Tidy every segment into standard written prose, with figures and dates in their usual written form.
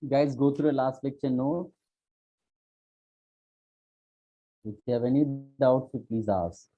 guys go through the last lecture note. If you have any doubts, you please ask.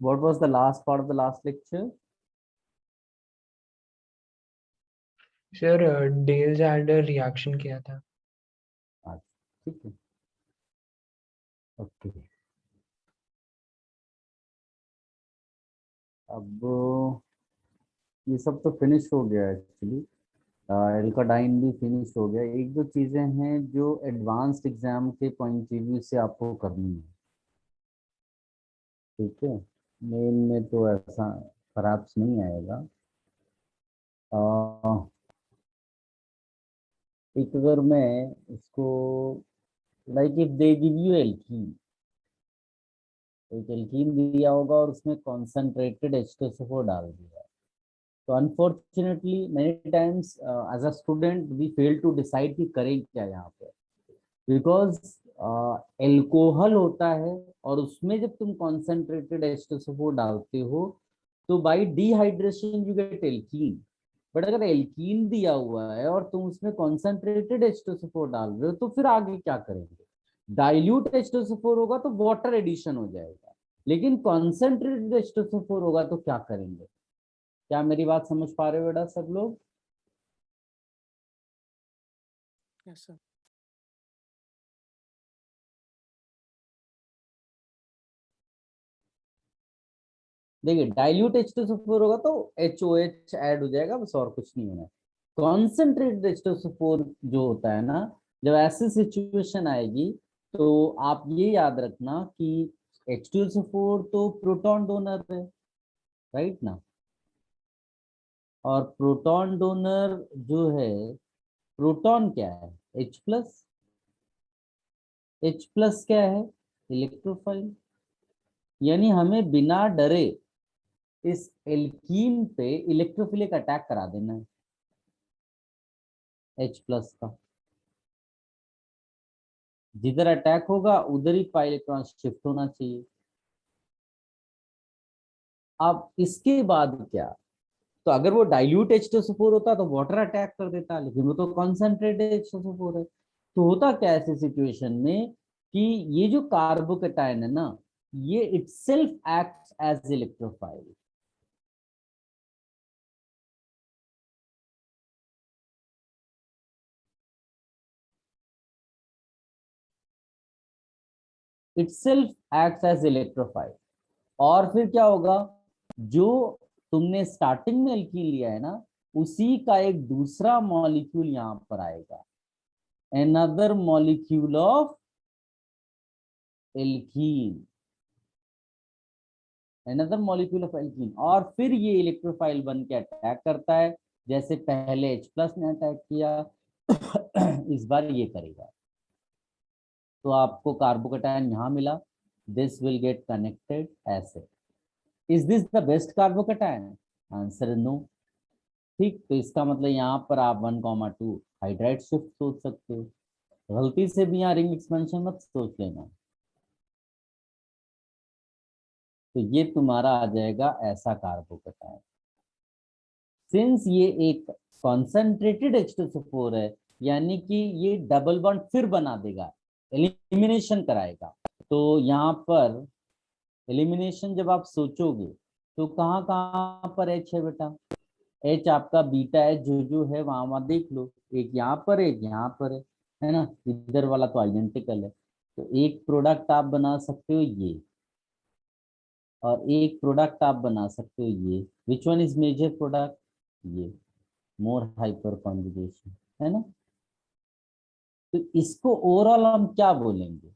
What was the last part of the last lecture? Sir Diels Alder reaction किया था। ठीक है, okay. अब ये सब तो finish हो गया एक्चुअली। एल्काडाइन भी फिनिश हो गया। एक दो चीजें हैं जो एडवांस्ड एग्जाम के पॉइंट ऑफ व्यू से आपको करनी है, ठीक है। मेन में तो ऐसा खराब नहीं आएगा। एक अगर मैं इसको like if they give you alkene, एक एल्कीन दिया होगा और उसमें कॉन्सेंट्रेटेड H2SO4 डाल दिया, तो unfortunately many times as a student we fail to decide कि करें क्या यहाँ पे, बिकॉज एल्कोहल होता है और उसमें जब तुम कॉन्सेंट्रेटेड H2SO4 डालते हो तो by dehydration you get alkene. But अगर एल्कीन दिया हुआ है और तुम उसमें कॉन्सेंट्रेटेड H2SO4 डाल रहे हो तो फिर आगे क्या करेंगे? डाइल्यूट H2SO4 होगा तो वाटर एडिशन हो जाएगा, लेकिन कॉन्सेंट्रेटेड H2SO4 होगा तो क्या करेंगे? क्या मेरी बात समझ पा रहे हो बेटा सब लोग? Yes sir. देखिए डाइल्यूट H2SO4 होगा तो HOH ऐड हो जाएगा, बस और कुछ नहीं होना। कॉन्सेंट्रेटेड H2SO4 जो होता है ना, जब ऐसी सिचुएशन आएगी तो आप ये याद रखना कि H2SO4 तो प्रोटॉन डोनर है, राइट ना। और प्रोटॉन डोनर जो है, प्रोटॉन क्या है? H plus. H प्लस क्या है? इलेक्ट्रोफाइल। यानी हमें बिना डरे इस एल्कीन पे इलेक्ट्रोफिलिक अटैक करा देना है H प्लस का। जिधर अटैक होगा उधर ही पाई इलेक्ट्रॉन शिफ्ट होना चाहिए। अब इसके बाद क्या? तो अगर वो डाइल्यूट H2SO4 होता तो वाटर अटैक कर देता, लेकिन वो तो कॉन्सेंट्रेटेड H2SO4 है। तो होता क्या ऐसे सिचुएशन में कि ये जो कार्बोकेटायन है ना, ये itself acts as electrophile. Itself acts as electrophile. और फिर क्या होगा? जो तुमने स्टार्टिंग में एल्कीन लिया है ना, उसी का एक दूसरा मॉलिक्यूल यहां पर आएगा, another molecule of alkene, another molecule of alkene। और फिर ये इलेक्ट्रोफाइल बन के अटैक करता है, जैसे पहले H प्लस ने अटैक किया इस बार ये करेगा। तो आपको कार्बोकेटायन यहां मिला, दिस विल गेट कनेक्टेड ऐसे। Is this the best carbocation? Answer no. ठीक, तो इसका मतलब यहाँ पर आप 1,2 हाइड्राइड शिफ्ट सोच सकते हो। गलती से भी यहाँ रिंग एक्सपेंशन मत सोच लेना। तो ये तुम्हारा आ जाएगा ऐसा कार्बोकेटायन। सिंस ये एक कॉन्सेंट्रेटेड H2SO4 है, यानी कि ये डबल बॉन्ड फिर बना देगा, एलिमिनेशन कराएगा। तो यहाँ पर एलिमिनेशन जब आप सोचोगे तो कहाँ कहाँ पर H है बेटा? H आपका बीटा H जो है वहां वहां देख लो, एक यहाँ पर एक यहाँ पर है ना। इधर वाला तो आइडेंटिकल है। तो एक प्रोडक्ट आप बना सकते हो ये, और एक प्रोडक्ट आप बना सकते हो ये। Which one is major product? ये मोर हाइपर कॉन्जुगेशन है ना। तो इसको ओवरऑल हम क्या बोलेंगे?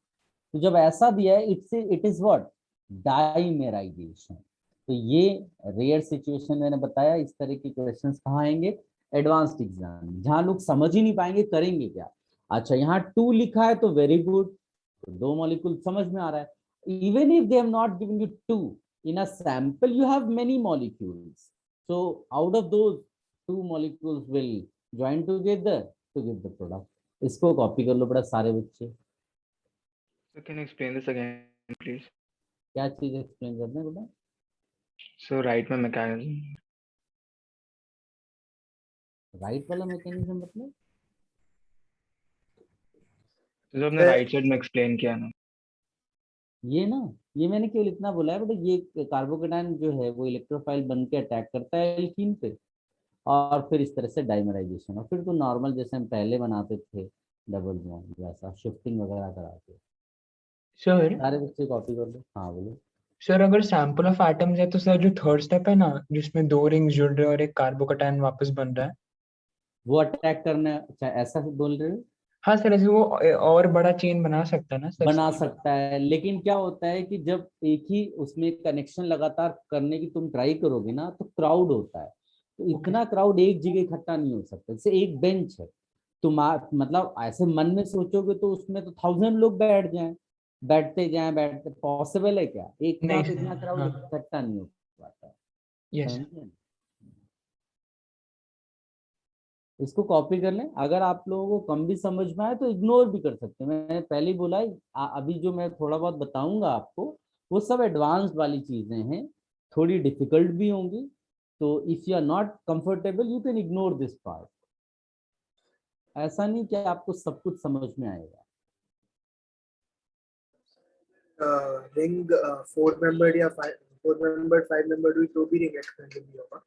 तो जब ऐसा दिया है इट इज व्हाट, डाइमेराइजेशन। तो ये रेयर सिचुएशन मैंने बताया। इस तरह के क्वेश्चंस कहाँ आएंगे? एडवांस्ड एग्जाम, जहां लोग समझ ही नहीं पाएंगे करेंगे क्या। अच्छा यहाँ 2 लिखा है तो वेरी गुड, तो 2 मॉलिक्यूल समझ में आ रहा है। Even if they have not given you 2 in a sample, you have many molecules, so out of those 2 molecules will join together to give the product. इसको कॉपी कर लो बड़ा सारे बच्चे। So can you explain this again, please? क्या चीज explain करते हैं बेटा? So right में mechanism. राइट वाला मैकेनिज्म मतलब? तो जो आपने राइट साइड में एक्सप्लेन किया ना, ये ना, ये मैंने केवल इतना बोला है बेटा, ये कार्बोकेटाइन जो है वो इलेक्ट्रोफाइल बन के अटैक करता है एल्कीन पे, और फिर इस तरह से डाइमराइजेशन, और फिर तो नॉर्मल जैसे हम पहले बनाते थे डबल बॉन्ड वैसा शिफ्टिंग वगैरह कराते। सर सारे बच्चे कॉपी कर लो। हाँ बोलो। सर अगर सैंपल ऑफ एटम्स है तो सर जो थर्ड स्टेप है ना, जिसमें 2 रिंग्स जुड़ रहे हैं और एक कार्बोकेटाइन वापस बन रहा है। वो अटैक करना, अच्छा ऐसा बोल रहे हो? हाँ सर, ऐसे वो और बड़ा चेन बना सकता है ना सर। बना सकता है, लेकिन क्या होता है कि जब एक ही उसमें कनेक्शन लगातार करने की तुम ट्राई करोगे ना तो क्राउड होता है, तो ओके। इतना क्राउड एक जगह इकट्ठा नहीं हो सकता। जैसे एक बेंच है, तुम मतलब ऐसे मन में सोचोगे तो उसमें तो 1000 लोग बैठ जाएं, बैठते पॉसिबल है क्या? एक नहीं साथ सर, इतना क्राउड हाँ। इकट्ठा नहीं हो पाता। यस। समझे? इसको कॉपी कर लें। अगर आप लोगों को कम भी समझ में आए तो इग्नोर भी कर सकते हैं, मैंने पहले ही बोला है। अभी जो मैं थोड़ा बहुत बताऊंगा आपको वो सब एडवांस्ड वाली चीजें हैं, थोड़ी डिफिकल्ट भी होंगी। तो if you are not comfortable you can ignore this part. ऐसा नहीं कि आपको सब कुछ समझ में आएगा। रिंग 4 मेंबर्ड या 4 मेंबर्ड 5 मेंबर्ड हुई तो भी रिंग एक्सपेंसिव नहीं होगा।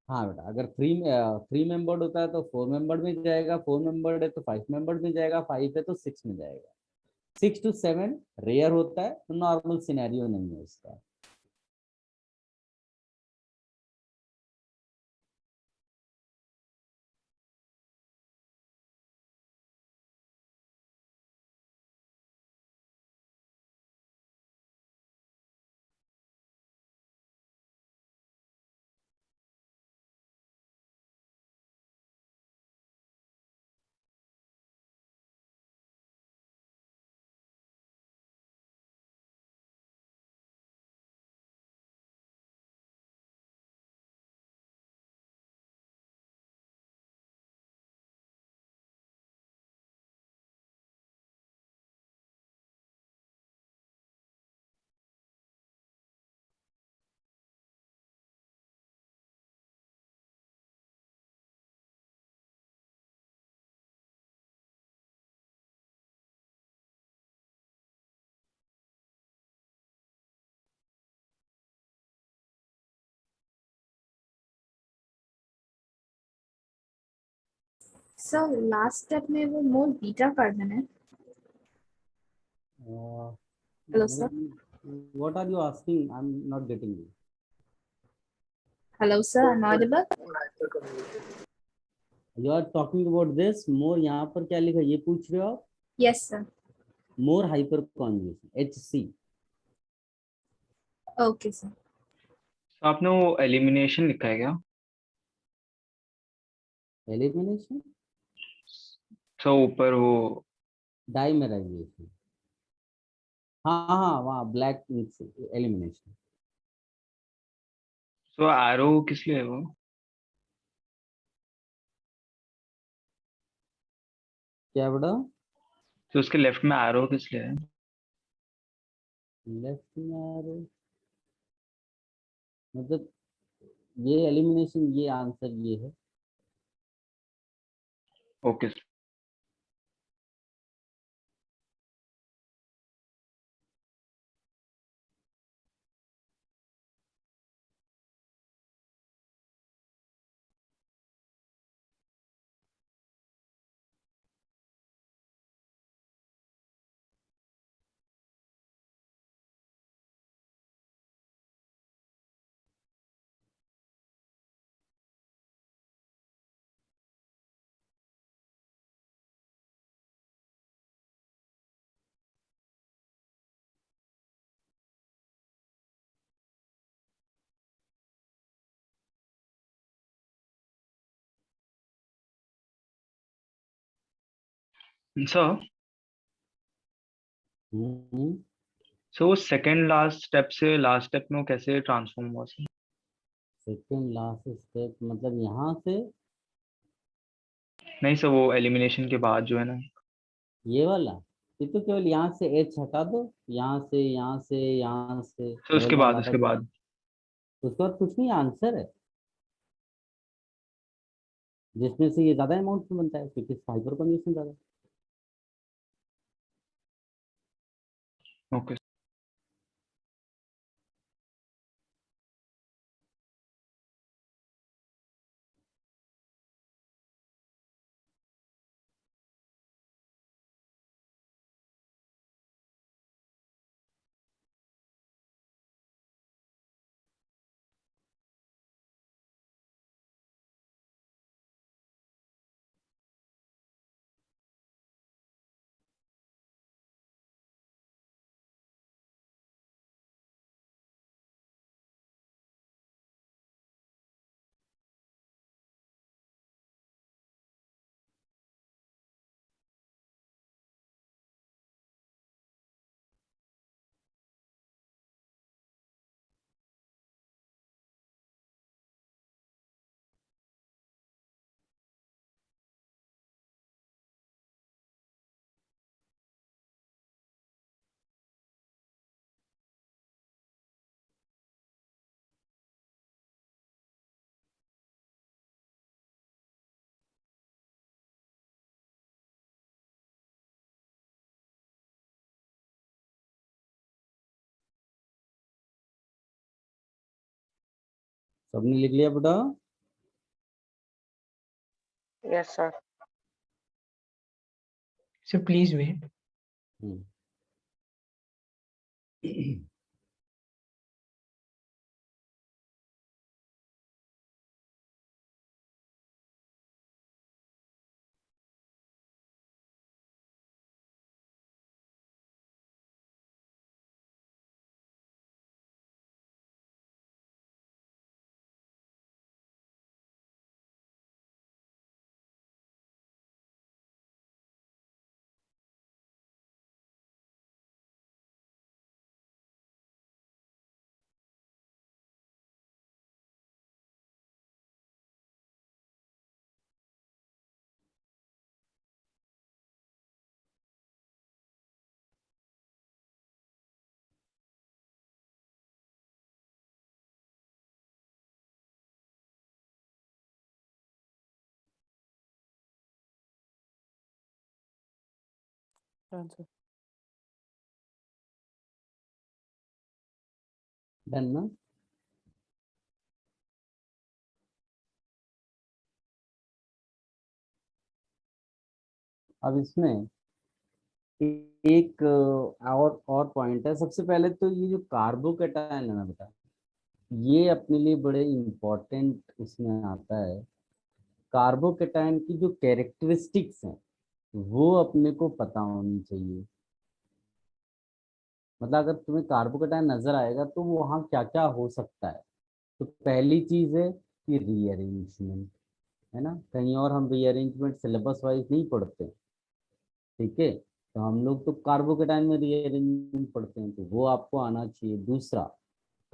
हाँ बेटा, अगर थ्री मेंबर्ड होता है तो 4 मेंबर्ड में जाएगा, 4 मेंबर्ड है तो 5 मेंबर्ड में जाएगा, 5 है तो 6 में जाएगा। 6 to 7 रेयर होता है, तो नॉर्मल सिनेरियो नहीं है इसका। सर लास्ट स्टेप में वो मोर बीटा कार्बन है। Hello sir. What are you asking? I'm not getting you. Hello sir, I am audible? You are talking about this more, यहाँ पर क्या लिखा है ये पूछ रहे हो आप? Yes sir. More hyper conjugation HC। Okay sir. तो आपने वो एलिमिनेशन लिखा है क्या? एलिमिनेशन, तो ऊपर वो डाइमेराइजेशन। हाँ हाँ, वहाँ ब्लैक एलिमिनेशन। तो एरो किस लिए है वो? क्या बड़ा? तो उसके लेफ्ट में एरो किस लिए है? लेफ्ट में आ रहे, मतलब ये एलिमिनेशन, ये आंसर ये है। ओके। सर हम्म, सो सेकंड लास्ट स्टेप से लास्ट स्टेप में वो कैसे ट्रांसफॉर्म हुआ सर? सेकेंड लास्ट स्टेप मतलब यहाँ से नहीं सर, वो एलिमिनेशन के बाद जो है ना। ये वाला, ये तो केवल यहाँ से एच हटा दो, यहाँ से यहाँ से यहाँ से सर डबल उसके बॉन्ड बाद हटा उसके दो, बाद उसके बाद कुछ नहीं, आंसर है जिसमें से ये ज्यादा अमाउंट में बनता है क्योंकि फाइबर कंजूशन ज्यादा है। ओके। सबने लिख लिया बेटा? Yes, sir. Sir please wait. Hmm. Done, sir. Done ना? अब इसमें एक और पॉइंट है। सबसे पहले तो ये जो कार्बोकेटायन है ना बेटा, ये अपने लिए बड़े इम्पोर्टेंट उसमें आता है। कार्बोकेटायन की जो कैरेक्टरिस्टिक्स हैं वो अपने को पता होनी चाहिए। मतलब अगर तुम्हें कार्बोकेटायन नजर आएगा तो वहाँ क्या क्या हो सकता है। तो पहली चीज है कि रीअरेंजमेंट, है ना। कहीं और हम रीअरेंजमेंट सिलेबस वाइज नहीं पढ़ते, ठीक है। तो हम लोग तो कार्बोकेटायन में रीअरेंजमेंट पढ़ते हैं, तो वो आपको आना चाहिए। दूसरा,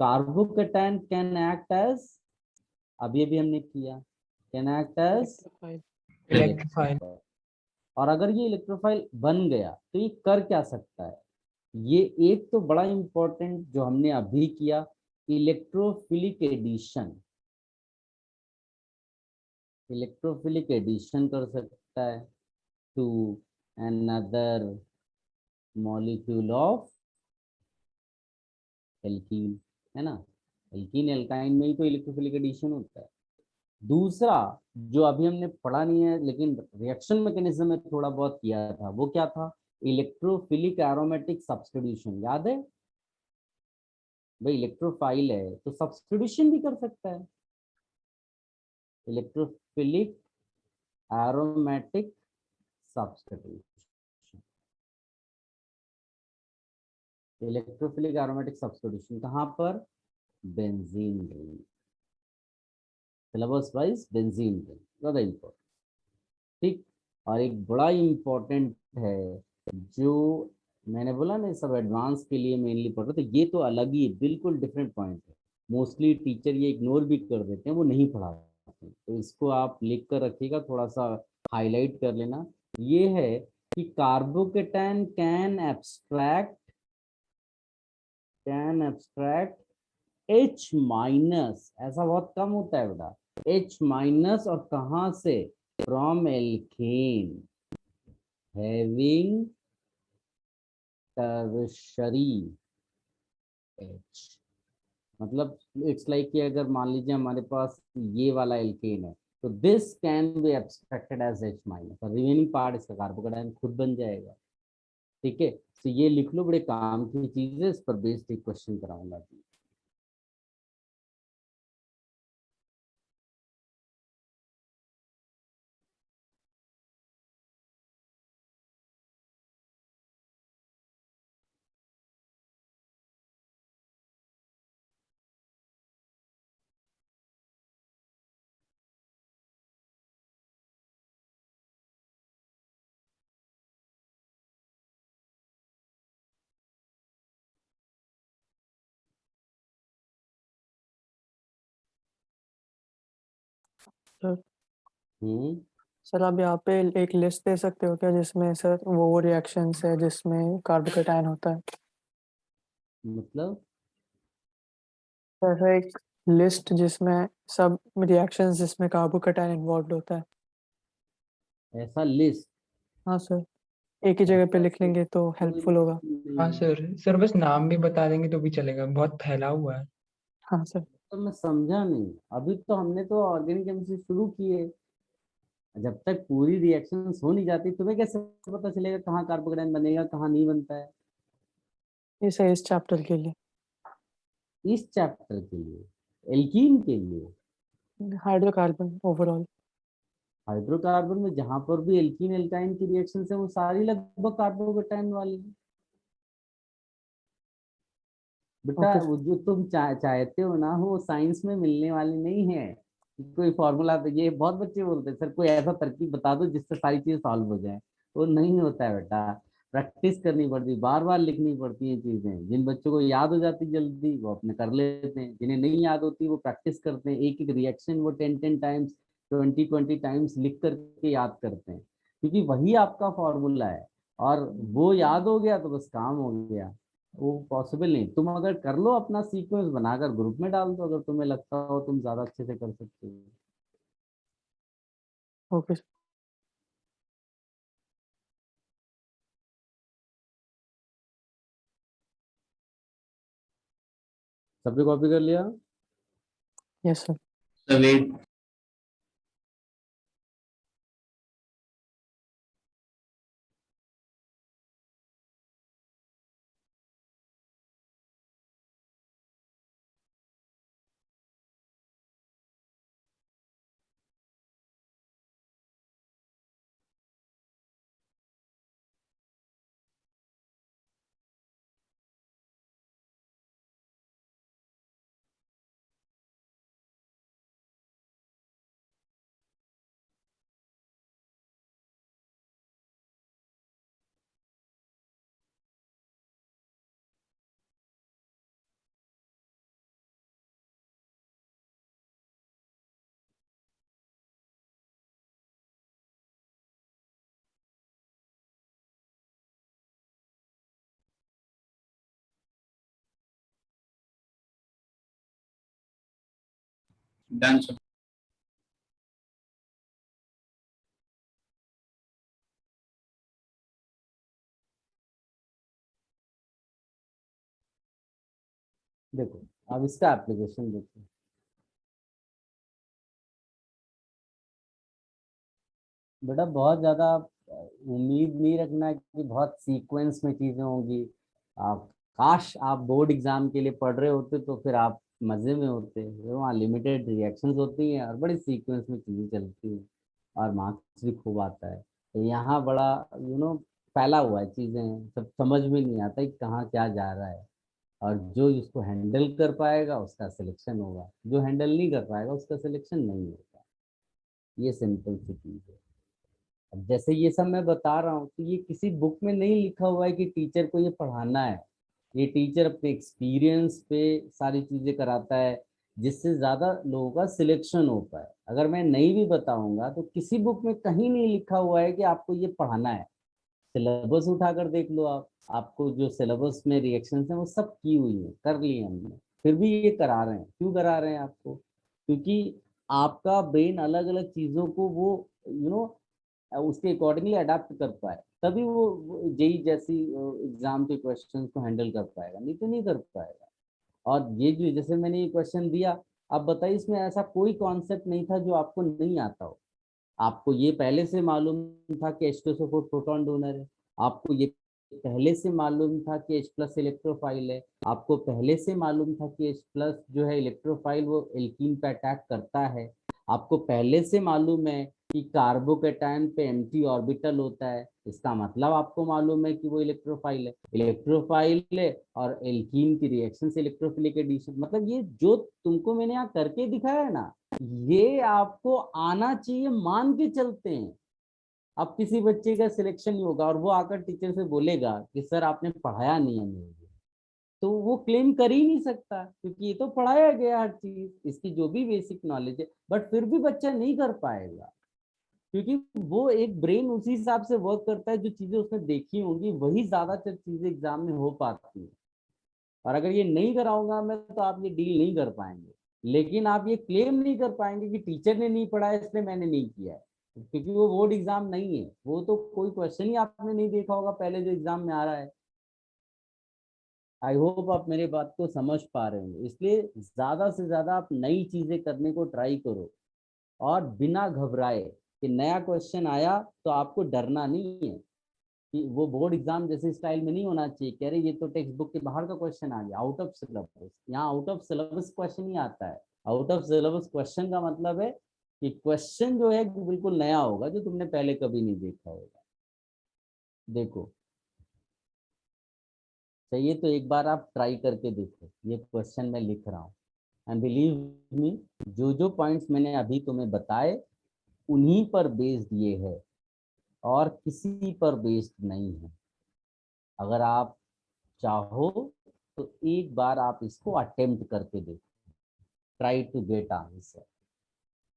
कार्बोकेटायन कैन एक्ट एज, अभी अभी हमने किया, can act as Electrified. Electrified. और अगर ये इलेक्ट्रोफाइल बन गया तो ये कर क्या सकता है। ये एक तो बड़ा इंपॉर्टेंट जो हमने अभी किया, इलेक्ट्रोफिलिक एडिशन, इलेक्ट्रोफिलिक एडिशन कर सकता है to another molecule of alkene, है ना। एल्कीन एल्काइन में ही तो इलेक्ट्रोफिलिक एडिशन होता है। दूसरा जो अभी हमने पढ़ा नहीं है लेकिन रिएक्शन मैकेनिज्म में थोड़ा बहुत किया था, वो क्या था, इलेक्ट्रोफिलिक एरोमेटिक सब्स्टिट्यूशन। याद है भाई, इलेक्ट्रोफाइल है तो सब्स्टिट्यूशन भी कर सकता है। Electrophilic aromatic substitution, electrophilic aromatic substitution कहाँ पर, benzene ring, syllabus wise benzene ring ज्यादा इंपॉर्टेंट, ठीक। और एक बड़ा इम्पोर्टेंट है जो मैंने बोला ना, सब एडवांस के लिए मेनली पढ़ रहे, तो ये तो अलग ही बिल्कुल डिफरेंट पॉइंट है। मोस्टली टीचर ये इग्नोर भी कर देते हैं, वो नहीं पढ़ाते, तो इसको आप लिख कर रखिएगा, थोड़ा सा हाईलाइट कर लेना। ये है कि carbocation can abstract H minus, ऐसा बहुत कम होता है बेटा, H माइनस, और कहाँ से, from alkene having tertiary H। मतलब इट्स लाइक कि अगर मान लीजिए हमारे पास ये वाला एल्केन है, तो this can be abstracted as H minus, और रिमेनिंग पार्ट इसका कार्बोकेटायन खुद बन जाएगा। ठीक है, तो ये लिख लो, बड़े काम की चीज है, इस पर बेस्ड एक क्वेश्चन कराऊंगा। सर हम्म, सर आप यहाँ पे एक लिस्ट दे सकते हो क्या जिसमें सर वो रिएक्शंस है जिसमें कार्बोकेटायन होता है? मतलब सर एक लिस्ट जिसमें सब रिएक्शंस जिसमें कार्बोकेटायन इन्वॉल्व होता है। ऐसा लिस्ट हाँ सर, एक ही जगह पे लिख लेंगे तो हेल्पफुल होगा। हाँ सर बस नाम भी बता देंगे तो भी चलेगा, बहुत फैला हुआ है। हाँ सर। तो मैं समझा नहीं, अभी तो हमने तो ऑर्गेनिक केमिस्ट्री शुरू की है, जब तक पूरी रिएक्शंस हो नहीं जाती तुम्हें कैसे पता चलेगा कहाँ कार्बोकेटायन बनेगा कहाँ नहीं बनता है? ये सर इस चैप्टर के लिए, इस चैप्टर के लिए, एल्कीन के लिए, हाइड्रोकार्बन ओवरऑल। हाइड्रोकार्बन में जहां पर भी एल्कीन एल्काइन की रिएक्शन है वो सारी लगभग कार्बोकेटायन वाली है। बेटा ओके वो जो तुम चाहते हो ना, वो साइंस में मिलने वाली नहीं है। कोई फॉर्मूला, तो ये बहुत बच्चे बोलते हैं सर कोई ऐसा तरकीब बता दो जिससे सारी चीजें सॉल्व हो जाए, वो नहीं होता है बेटा। प्रैक्टिस करनी पड़ती, बार बार लिखनी पड़ती है चीजें। जिन बच्चों को याद हो जाती जल्दी वो अपने कर लेते हैं, जिन्हें नहीं याद होती वो प्रैक्टिस करते हैं, एक एक रिएक्शन वो 10 टाइम्स 20 टाइम्स लिख करके याद करते हैं, क्योंकि वही आपका फॉर्मूला है। और वो याद हो गया तो बस काम हो गया। वो पॉसिबल नहीं, तुम अगर कर लो अपना सीक्वेंस बनाकर ग्रुप में डाल दो, अगर तुम्हें लगता हो तुम ज्यादा अच्छे से कर सकते हो। Okay sir. सबने कॉपी कर लिया? Yes sir. Done, sir. देखो अब इसका एप्लीकेशन देखो। बेटा बहुत ज्यादा उम्मीद नहीं रखना कि बहुत सीक्वेंस में चीजें होंगी। आप काश आप बोर्ड एग्जाम के लिए पढ़ रहे होते तो फिर आप मजे में होते। वहाँ लिमिटेड रिएक्शंस होती हैं और बड़ी सीक्वेंस में चीजें चलती हैं और मार्क्स भी खूब आता है। तो यहाँ बड़ा फैला हुआ है, चीजें सब समझ में नहीं आता कि कहाँ क्या जा रहा है। और जो इसको हैंडल कर पाएगा उसका सिलेक्शन होगा, जो हैंडल नहीं कर पाएगा उसका सिलेक्शन नहीं होगा। ये सिंपल सी चीज है। अब जैसे ये सब मैं बता रहा हूँ तो ये किसी बुक में नहीं लिखा हुआ है कि टीचर को ये पढ़ाना है। ये टीचर अपने एक्सपीरियंस पे सारी चीजें कराता है, जिससे ज्यादा लोगों का सिलेक्शन हो पाए। अगर मैं नहीं भी बताऊंगा तो किसी बुक में कहीं नहीं लिखा हुआ है कि आपको ये पढ़ाना है। सिलेबस उठाकर देख लो आप, आपको जो सिलेबस में रिएक्शंस हैं वो सब की हुई है, कर ली हमने, फिर भी ये करा रहे हैं। क्यों करा रहे हैं आपको? क्योंकि आपका ब्रेन अलग अलग चीजों को वो उसके अकॉर्डिंगली अडाप्ट कर पाए, तभी वो जेई जैसी एग्जाम के क्वेश्चन को हैंडल कर पाएगा, नहीं तो नहीं कर पाएगा। और ये जो जैसे मैंने ये क्वेश्चन दिया, आप बताइए इसमें ऐसा कोई कॉन्सेप्ट नहीं था जो आपको नहीं आता हो। आपको ये पहले से मालूम था कि H2SO4 प्रोटॉन डोनर है, आपको ये पहले से मालूम था कि H+ इलेक्ट्रोफाइल है, आपको पहले से मालूम था कि H+ जो है इलेक्ट्रोफाइल वो एल्कीन पे अटैक करता है, आपको पहले से मालूम है कि कार्बोकेटायन पे एम्प्टी ऑर्बिटल होता है, इसका मतलब आपको मालूम है कि वो इलेक्ट्रोफाइल है। इलेक्ट्रोफाइल है और एल्कीन की रिएक्शन से इलेक्ट्रोफिलिक एडिशन, मतलब ये जो तुमको मैंने यहाँ करके दिखाया है ना, ये आपको आना चाहिए, मान के चलते हैं। अब किसी बच्चे का सिलेक्शन नहीं होगा और वो आकर टीचर से बोलेगा कि सर आपने पढ़ाया नहीं है मुझे, तो वो क्लेम कर ही नहीं सकता, क्योंकि ये तो पढ़ाया गया हर चीज, इसकी जो भी बेसिक नॉलेज है, बट फिर भी बच्चा नहीं कर पाएगा, क्योंकि वो एक ब्रेन उसी हिसाब से वर्क करता है, जो चीजें उसने देखी होंगी वही ज्यादातर चीजें एग्जाम में हो पाती है। और अगर ये नहीं कराऊंगा मैं तो आप ये डील नहीं कर पाएंगे, लेकिन आप ये क्लेम नहीं कर पाएंगे कि टीचर ने नहीं पढ़ाया इसलिए मैंने नहीं किया है, क्योंकि वो बोर्ड एग्जाम नहीं है, वो तो कोई क्वेश्चन ही आपने नहीं देखा होगा पहले जो एग्जाम में आ रहा है। आई होप आप मेरे बात को समझ पा रहे होंगे, इसलिए ज्यादा से ज्यादा आप नई चीजें करने को ट्राई करो, और बिना घबराए कि नया क्वेश्चन आया तो आपको डरना नहीं है कि वो बोर्ड एग्जाम जैसे स्टाइल में नहीं होना चाहिए, कह रहे ये तो टेक्स्ट बुक के बाहर का क्वेश्चन आ गया, आउट ऑफ सिलेबस। यहाँ आउट ऑफ सिलेबस क्वेश्चन ही आता है। आउट ऑफ सिलेबस क्वेश्चन का मतलब है कि क्वेश्चन जो है बिल्कुल नया होगा, जो तुमने पहले कभी नहीं देखा होगा। देखो चाहिए तो एक बार आप ट्राई करके देखो, ये क्वेश्चन मैं लिख रहा हूँ, एंड बिलीव मी, जो जो पॉइंट्स मैंने अभी तुम्हें बताए उन्हीं पर बेस्ड ये है, और किसी पर बेस्ड नहीं है। अगर आप चाहो तो एक बार आप इसको अटेम्प्ट करके देखो, ट्राई टू गेट आंसर।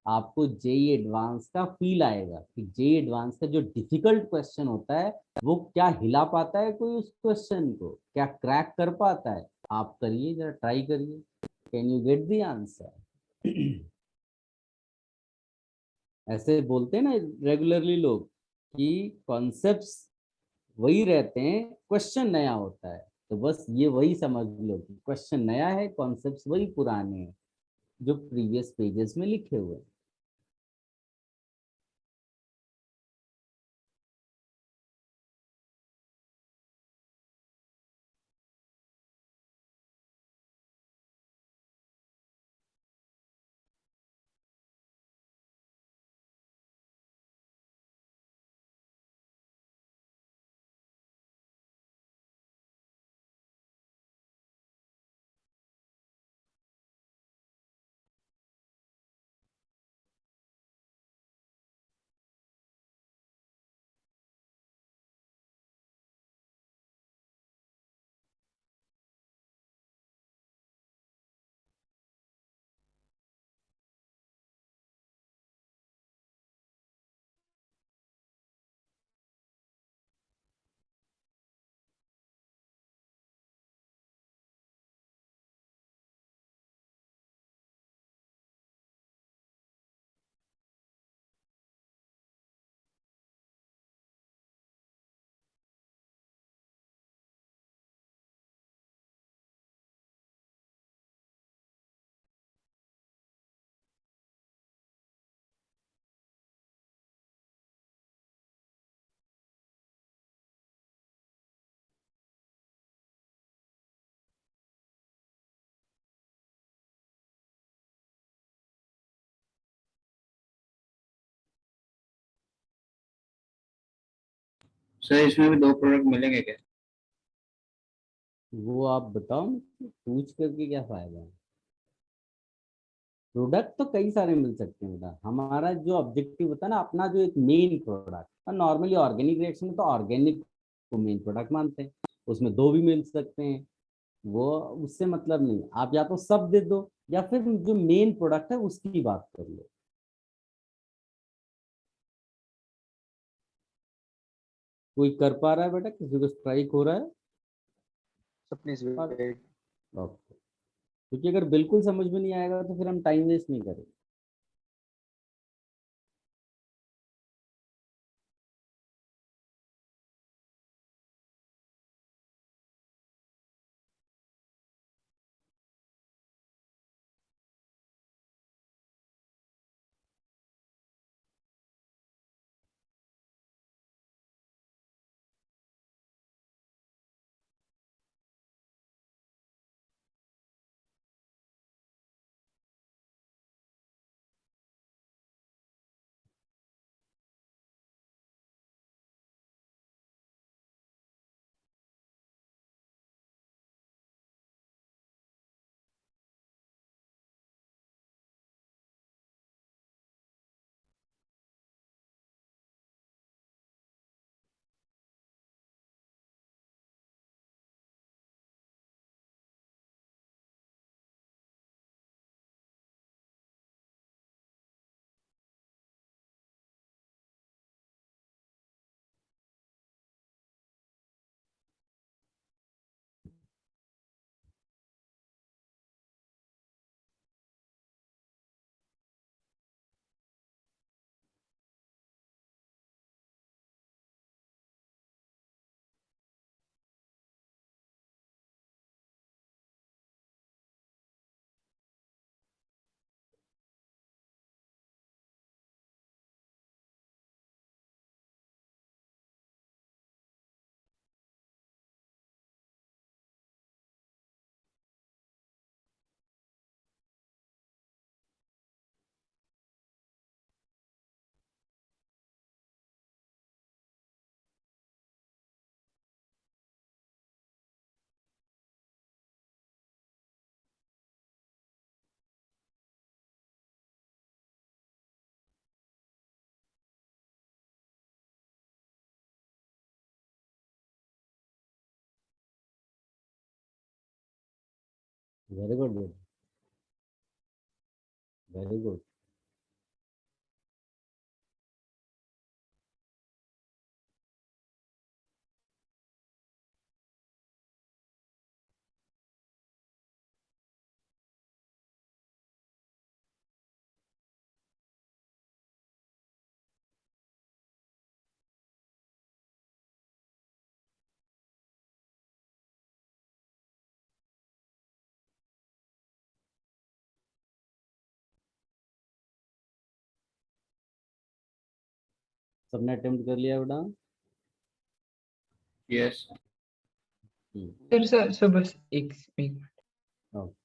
आपको जेई एडवांस का फील आएगा कि जेई एडवांस का जो डिफिकल्ट क्वेश्चन होता है वो क्या हिला पाता है कोई उस क्वेश्चन को, क्या क्रैक कर पाता है। आप करिए जरा, ट्राई करिए, can you get the answer. ऐसे बोलते हैं ना रेगुलरली लोग कि कॉन्सेप्ट्स वही रहते हैं, क्वेश्चन नया होता है, तो बस ये वही समझ लो कि क्वेश्चन नया है, कॉन्सेप्ट्स वही पुराने हैं जो प्रीवियस पेजेस में लिखे हुए हैं। सर इसमें भी 2 प्रोडक्ट मिलेंगे क्या? वो आप बताओ, पूछ करके क्या फायदा है। प्रोडक्ट तो कई सारे मिल सकते हैं बेटा, हमारा जो ऑब्जेक्टिव होता है ना, अपना जो एक मेन प्रोडक्ट, और नॉर्मली ऑर्गेनिक रिएक्शन में तो ऑर्गेनिक को मेन प्रोडक्ट मानते हैं, उसमें दो भी मिल सकते हैं, वो उससे मतलब नहीं, आप या तो सब दे दो या फिर जो मेन प्रोडक्ट है उसकी बात कर लो। कोई कर पा रहा है बेटा, किसी को स्ट्राइक हो रहा है? So please और wait. ओके, क्योंकि अगर बिल्कुल समझ में नहीं आएगा तो फिर हम टाइम वेस्ट नहीं करेंगे। Very good, very good. सबने अटेम्प्ट कर लिया बेटा? यस। सर बस एक ओके।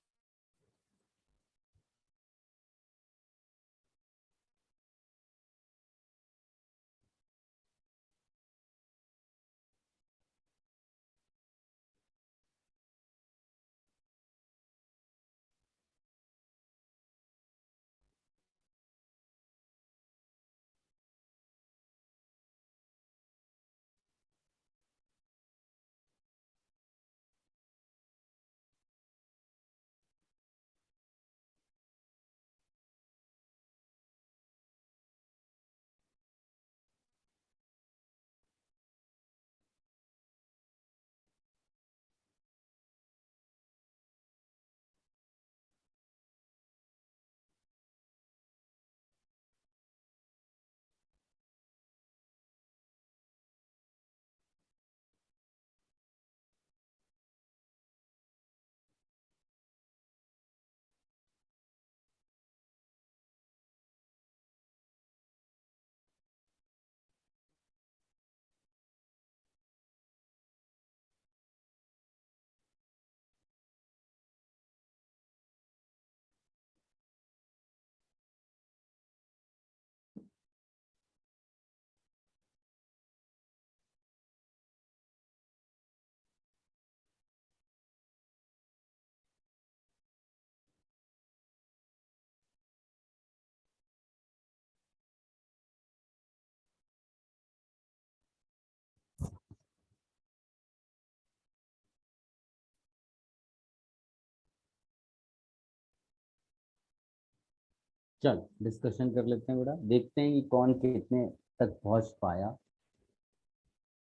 चल डिस्कशन कर लेते हैं बेटा, देखते हैं कि कौन कितने तक पहुंच पाया।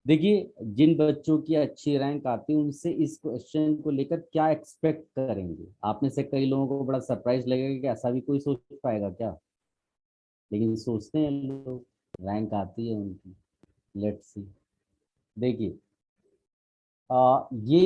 देखिए, जिन बच्चों की अच्छी रैंक आती है उनसे इस क्वेश्चन को लेकर क्या एक्सपेक्ट करेंगे। आप में से कई लोगों को बड़ा सरप्राइज लगेगा कि ऐसा भी कोई सोच पाएगा क्या, लेकिन सोचते हैं लोग, रैंक आती है उनकी। Let's see. देखिए, ये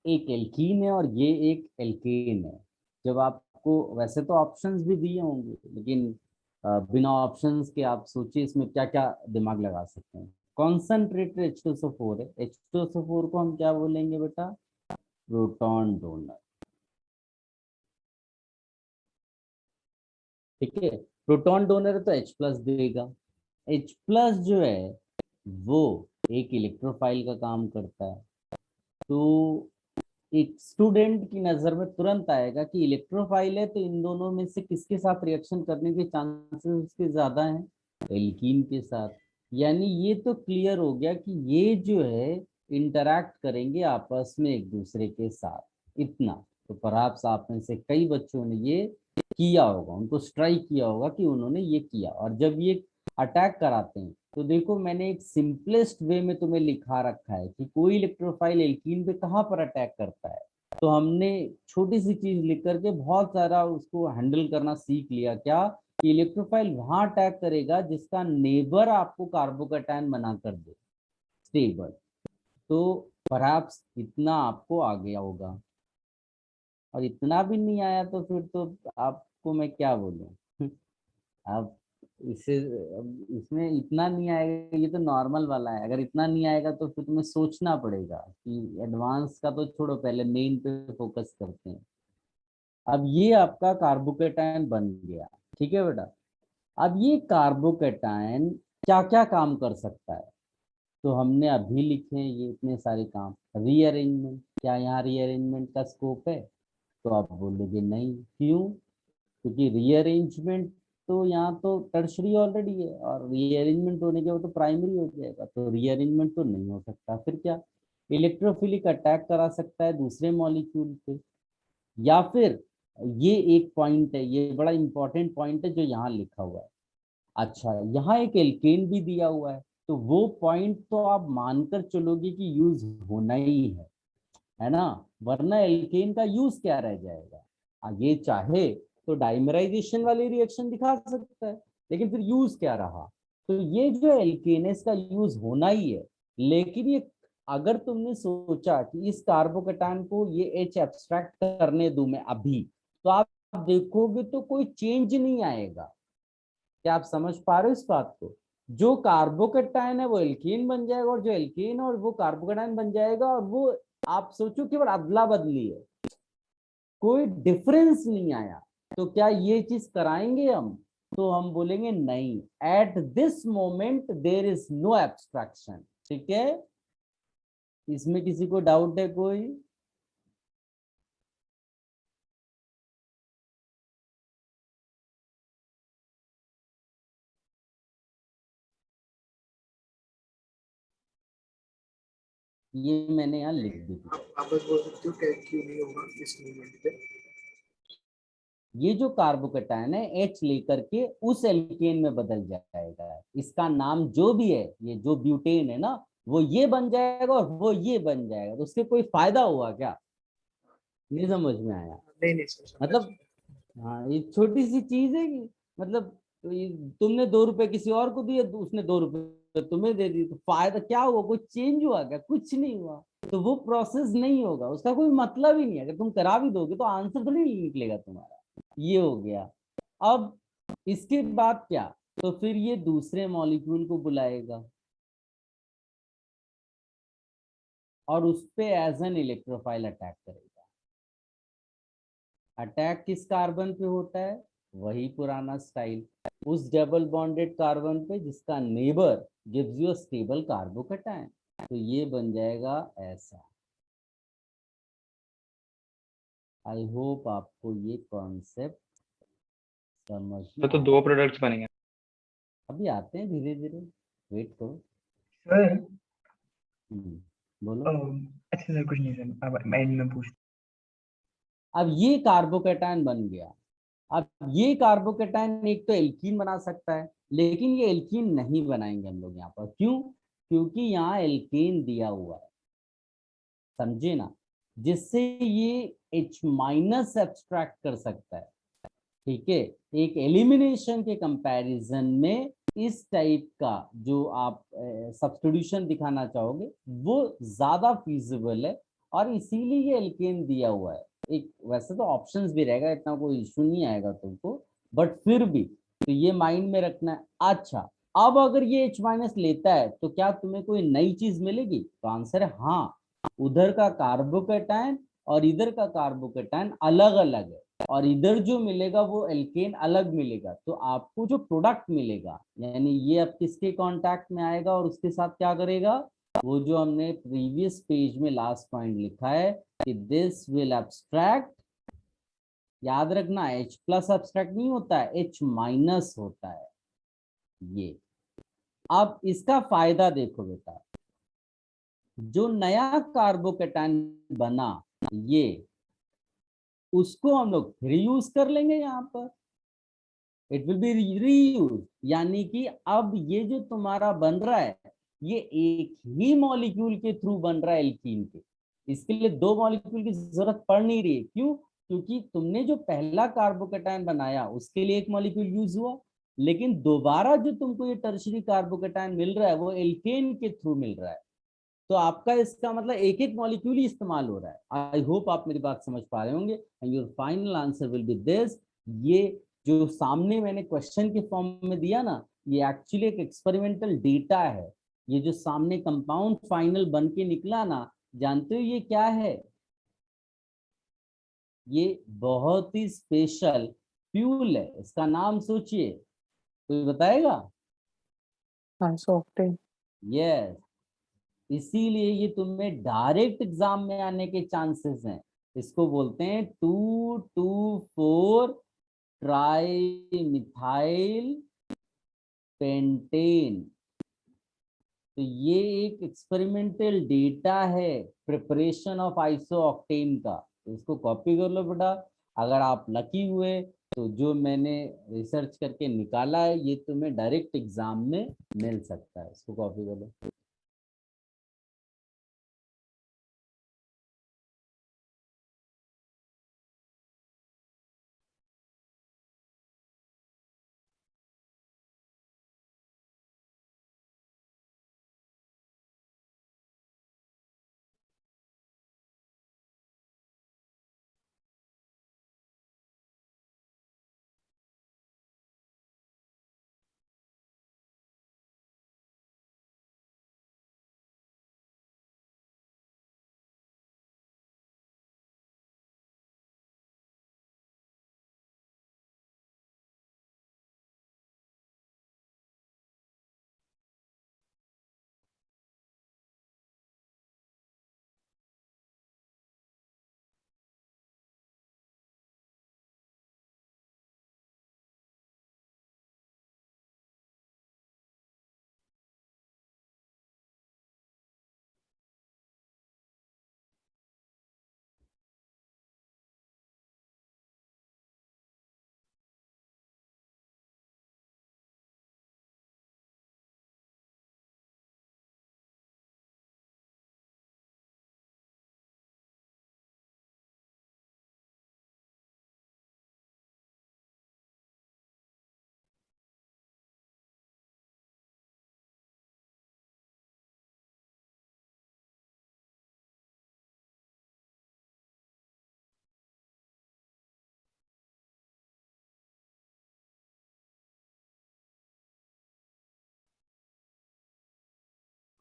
एक एल्कीन है और ये एक एल्केन है। जब आपको वैसे तो ऑप्शंस भी दिए होंगे, लेकिन बिना ऑप्शंस के आप सोचिए इसमें क्या क्या दिमाग लगा सकते हैं। कॉन्सेंट्रेटेड H2SO4 है। H2SO4 को हम क्या बोलेंगे बेटा, प्रोटॉन डोनर। ठीक है, प्रोटॉन डोनर है तो H+ देगा। H+ जो है वो एक इलेक्ट्रोफाइल का काम करता है। तो एक स्टूडेंट की नजर में तुरंत आएगा कि इलेक्ट्रोफाइल है तो इन दोनों में से किसके साथ रिएक्शन करने के चांसेस उसके ज्यादा हैं, एल्कीन के साथ। यानी ये तो क्लियर हो गया कि ये जो है इंटरैक्ट करेंगे आपस में एक दूसरे के साथ, इतना तो परहैप्स आप में से कई बच्चों ने ये किया होगा, उनको स्ट्राइक किया होगा कि उन्होंने ये किया। और जब ये अटैक कराते हैं तो देखो, मैंने एक सिंपलेस्ट वे में तुम्हें लिखा रखा है कि कोई इलेक्ट्रोफाइल एल्कीन पे कहाँ पर अटैक करता है। तो हमने छोटी सी चीज लिख करके बहुत सारा उसको हैंडल करना सीख लिया, क्या कि इलेक्ट्रोफाइल वहां अटैक करेगा जिसका नेबर आपको कार्बोकैटायन बना कर दे स्टेबल। तो परहैप्स इतना आपको आ गया होगा, और इतना भी नहीं आया तो फिर तो आपको मैं क्या बोलूं आप इसे, इसमें इतना नहीं आएगा, ये तो नॉर्मल वाला है। अगर इतना नहीं आएगा तो फिर तुम्हें सोचना पड़ेगा कि एडवांस का तो छोड़ो, पहले मेन पे फोकस करते हैं। अब ये आपका कार्बोकैटायन बन गया, ठीक है बेटा। अब ये कार्बोकैटायन क्या क्या काम कर सकता है, तो हमने अभी लिखे हैं ये इतने सारे काम। रीअरेंजमेंट, क्या यहाँ रीअरेंजमेंट का स्कोप है, तो आप बोलोगे नहीं। क्यों, क्योंकि रीअरेंजमेंट तो यहाँ तो टर्शरी ऑलरेडी है, और रीअरेंजमेंट होने के बाद तो प्राइमरी हो जाएगा, तो रीअरेंजमेंट तो नहीं हो सकता। फिर क्या, इलेक्ट्रोफिलिक अटैक करा सकता है दूसरे मॉलिक्यूल पे, या फिर ये एक पॉइंट है, ये बड़ा इंपॉर्टेंट पॉइंट है जो यहाँ लिखा हुआ है। अच्छा, यहाँ एक एल्केन भी दिया हुआ है, तो वो पॉइंट तो आप मानकर चलोगे कि यूज होना ही है ना, वरना एल्केन का यूज क्या रह जाएगा। ये चाहे तो डाइमराइजेशन वाली रिएक्शन दिखा सकता है, लेकिन फिर यूज क्या रहा। तो ये जो एल्केन है इसका यूज होना ही है। लेकिन ये अगर तुमने सोचा कि इस कार्बोकैटायन को ये H एब्स्ट्रैक्ट करने दूं मैं अभी, तो आप देखोगे तो कोई चेंज नहीं आएगा। क्या आप समझ पा रहे हो इस बात को, जो कार्बोकैटायन है वो एल्केन बन जाएगा, और जो एल्केन और वो कार्बोकैटायन बन जाएगा, और वो आप सोचो केवल अदला बदली है, कोई डिफरेंस नहीं आया। तो क्या ये चीज कराएंगे हम, तो हम बोलेंगे नहीं, at this moment there is no abstraction. ठीक है, इसमें किसी को डाउट है कोई? ये मैंने यहाँ लिख दी थी। आप वापस बोल सकते हो क्या क्यों नहीं होगा इस मूवमेंट पे? ये जो कार्बोकैटायन है H लेकर के उस एल्केन में बदल जाएगा, इसका नाम जो भी है, ये जो ब्यूटेन है ना, वो ये बन जाएगा और वो ये बन जाएगा। तो उसके कोई फायदा हुआ क्या, नहीं समझ में आया? नहीं सर, मतलब हाँ, ये छोटी सी चीज है कि मतलब, तो ये तुमने 2 रुपए किसी और को दिए, तो उसने 2 रुपए तुम्हें दे दिए, तो फायदा क्या हुआ, कोई चेंज हुआ क्या? कुछ नहीं हुआ। तो वो प्रोसेस नहीं होगा, उसका कोई मतलब ही नहीं है। अगर तुम करा भी दोगे तो आंसर थोड़ी निकलेगा तुम्हारा। ये हो गया। अब इसके बाद क्या, तो फिर ये दूसरे मॉलिक्यूल को बुलाएगा और उस पे एज एन इलेक्ट्रोफाइल अटैक करेगा। अटैक किस कार्बन पे होता है, वही पुराना स्टाइल, उस डबल बॉन्डेड कार्बन पे जिसका neighbour gives you a stable carbocation. तो ये बन जाएगा ऐसा। आई होप आपको ये कॉन्सेप्ट समझ में तो आया। 2 प्रोडक्ट्स बनेंगे। अभी आते हैं धीरे धीरे, वेट करो। सर बोलो। अच्छा सर, कुछ नहीं सर, अब एंड में पूछ। अब ये कार्बोकैटायन बन गया, अब ये कार्बोकेटाइन एक तो एल्कीन बना सकता है, लेकिन ये एल्कीन नहीं बनाएंगे हम लोग यहाँ पर। क्यों? क्योंकि यहाँ एल्केन दिया हुआ है, समझे ना, जिससे ये H माइनस एब्स्ट्रैक्ट कर सकता है। ठीक है, एक एलिमिनेशन के कंपैरिजन में इस टाइप का जो आप सब्स्टिट्यूशन दिखाना चाहोगे वो ज्यादा फीजिबल है, और इसीलिए ये एल्केन दिया हुआ है। एक वैसे तो ऑप्शंस भी रहेगा, इतना कोई इशू नहीं आएगा तुमको, बट फिर भी तो ये माइंड में रखना है। अच्छा, अब अगर ये H माइनस लेता है तो क्या तुम्हें कोई नई चीज मिलेगी? तो आंसर है हाँ, उधर का कार्बोकेटाइन और इधर का कार्बोकेटाइन अलग अलग है, और इधर जो मिलेगा वो एल्केन अलग मिलेगा। तो आपको जो प्रोडक्ट मिलेगा, यानी ये अब किसके कांटेक्ट में आएगा और उसके साथ क्या करेगा, वो जो हमने प्रीवियस पेज में लास्ट पॉइंट लिखा है कि दिस विल एब्स्ट्रैक्ट। याद रखना, H प्लस एब्स्ट्रैक्ट नहीं होता है, H माइनस होता है ये। अब इसका फायदा देखो बेटा, जो नया कार्बोकेटाइन बना ये, उसको हम लोग फिर यूज कर लेंगे यहाँ पर, इट विल बी रीयूज। यानी कि अब ये जो तुम्हारा बन रहा है ये एक ही मॉलिक्यूल के थ्रू बन रहा है एल्कीन के, इसके लिए दो मॉलिक्यूल की जरूरत पड़ नहीं रही है। क्यों? क्योंकि तुमने जो पहला कार्बोकेटाइन बनाया उसके लिए एक मॉलिक्यूल यूज हुआ, लेकिन दोबारा जो तुमको ये टर्शियरी कार्बोकेटाइन मिल रहा है वो एल्केन के थ्रू मिल रहा है। तो आपका इसका मतलब एक एक मॉलिक्यूल ही इस्तेमाल हो रहा है। आई होप आप मेरी बात समझ पा रहे होंगे। And your final answer will be this. ये जो सामने मैंने क्वेश्चन के फॉर्म में दिया ना, ये एक्चुअली एक एक्सपेरिमेंटल डेटा है। ये जो सामने कंपाउंड फाइनल बन के निकला ना, जानते हो ये क्या है? ये बहुत ही स्पेशल फ्यूल है, इसका नाम सोचिए, कोई बताएगा? आइसोक्टेन। यस, इसीलिए ये तुम्हें डायरेक्ट एग्जाम में आने के चांसेस हैं। इसको बोलते हैं 2,2,4 ट्राई मिथाइल पेंटेन। तो ये एक एक्सपेरिमेंटल डेटा है प्रिपरेशन ऑफ आइसो ऑक्टेन का। तो इसको कॉपी कर लो बेटा। अगर आप लकी हुए तो जो मैंने रिसर्च करके निकाला है ये तुम्हें डायरेक्ट एग्जाम में मिल सकता है, इसको कॉपी कर लो।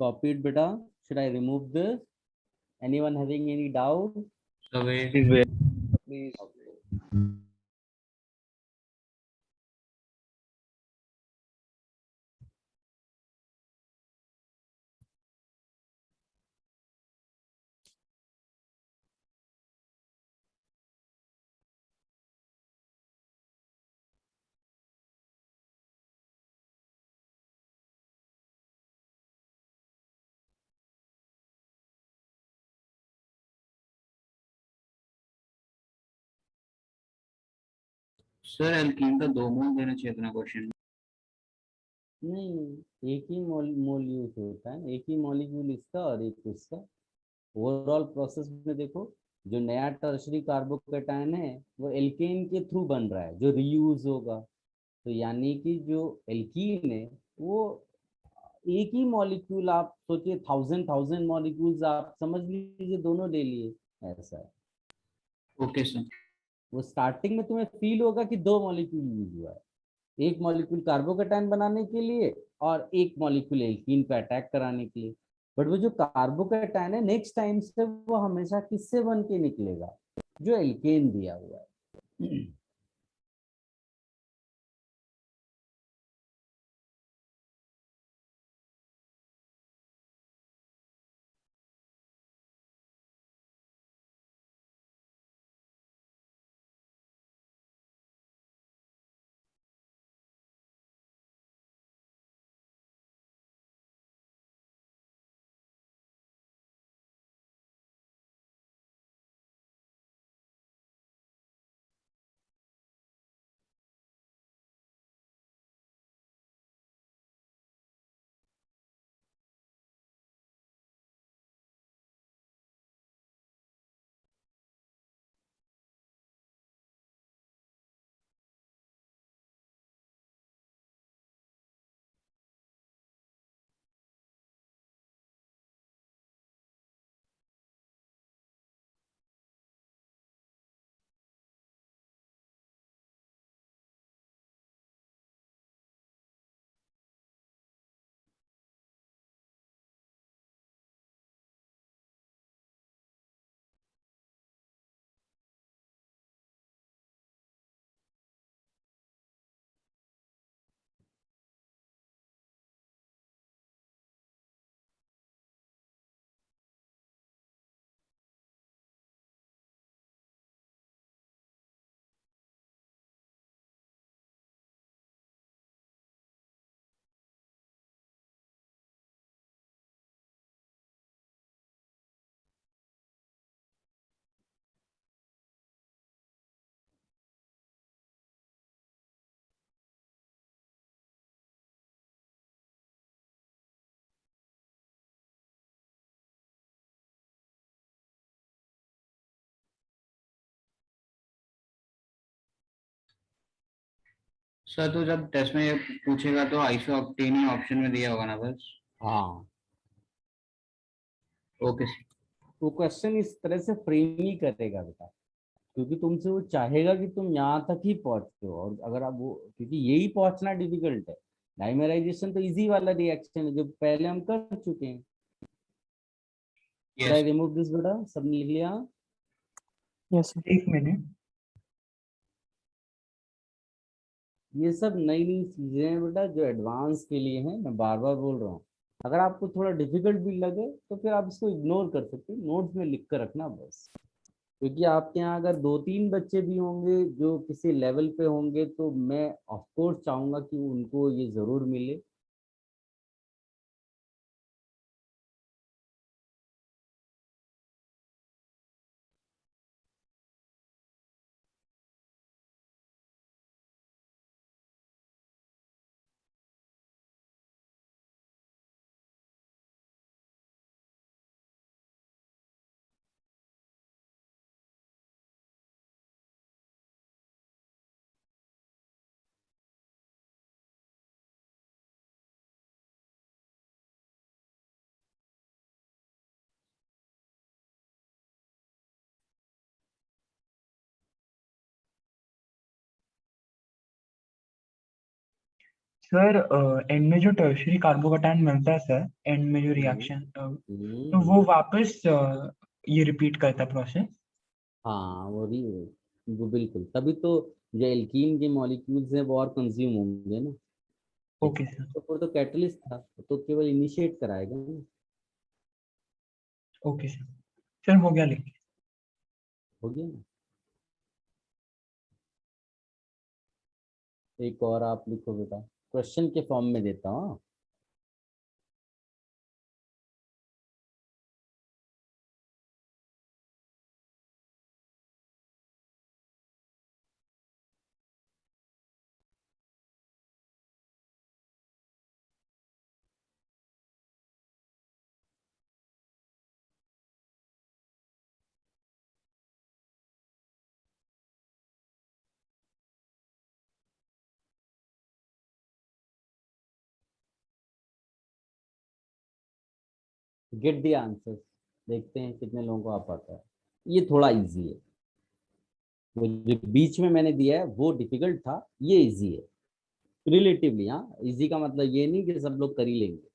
Copied beta. Should I remove this? Anyone having any doubt? So wait. Please. Sir alkene का 2 मोल देना चाहिए था ना क्वेश्चन। नहीं, एक ही मोल यूज होता है, एक ही मॉलिक्यूल इसका और एक उसका। ओवरऑल प्रोसेस में देखो, जो नया टर्शरी कार्बोकेटायन है वो एल्केन के थ्रू बन रहा है जो रीयूज होगा। तो यानी कि जो एल्कीन है वो एक ही मॉलिक्यूल, आप सोचिए थाउजेंड थाउजेंड मॉलिक्यूल्स आप समझ लीजिए दोनों ले लिए, ऐसा है। Okay sir. वो स्टार्टिंग में तुम्हें फील होगा कि दो मॉलिक्यूल यूज हुआ है, एक मॉलिक्यूल कार्बोकेटायन बनाने के लिए और एक मॉलिक्यूल एल्कीन पे अटैक कराने के लिए। बट वो जो कार्बोकेटायन है नेक्स्ट टाइम से वो हमेशा किससे बन के निकलेगा, जो एल्केन दिया हुआ है। सर तो जब टेस्ट में ये पूछेगा तो आइसोऑक्टेन ही ऑप्शन में दिया होगा ना बस। हाँ, ओके सर। तो क्वेश्चन इस तरह से फ्रेम ही करेगा बेटा, क्योंकि तुमसे वो चाहेगा कि तुम यहाँ तक ही पहुंचो। और अगर आप वो, क्योंकि यही पहुंचना डिफिकल्ट है, डाइमराइजेशन तो इजी वाला रिएक्शन है जो पहले हम कर चुके हैं। यस। रिमूव दिस बेटा, सबने लिख लिया? Yes sir. एक मिनट। ये सब नई नई चीजें हैं बेटा जो एडवांस के लिए हैं, मैं बार बार बोल रहा हूँ। अगर आपको थोड़ा डिफिकल्ट भी लगे तो फिर आप इसको इग्नोर कर सकते हैं, नोट्स में लिख कर रखना बस। क्योंकि आपके यहाँ अगर दो तीन बच्चे भी होंगे जो किसी लेवल पे होंगे तो मैं ऑफ कोर्स चाहूंगा कि उनको ये जरूर मिले। सर एंड में जो टर्शरी कार्बोकेटायन मिलता है सर, एंड में जो रिएक्शन, तो वो वापस ये रिपीट करता है प्रोसेस। हाँ, वो बिल्कुल, तभी तो जो एल्कीन के मॉलिक्यूल्स हैं वो और कंज्यूम होंगे ना। Okay sir. तो वो तो कैटलिस्ट था, वो तो केवल इनिशिएट कराएगा ना। Okay sir. सर हो गया लिख। हो गया ना। एक और आप लिखो बेटा, क्वेश्चन के फॉर्म में देता हूँ। गेट द आंसर्स, देखते हैं कितने लोगों को आ पाता है। ये थोड़ा इजी है, वो जो बीच में मैंने दिया है वो डिफिकल्ट था, ये इजी है रिलेटिवली। हाँ, इजी का मतलब ये नहीं कि सब लोग कर ही लेंगे।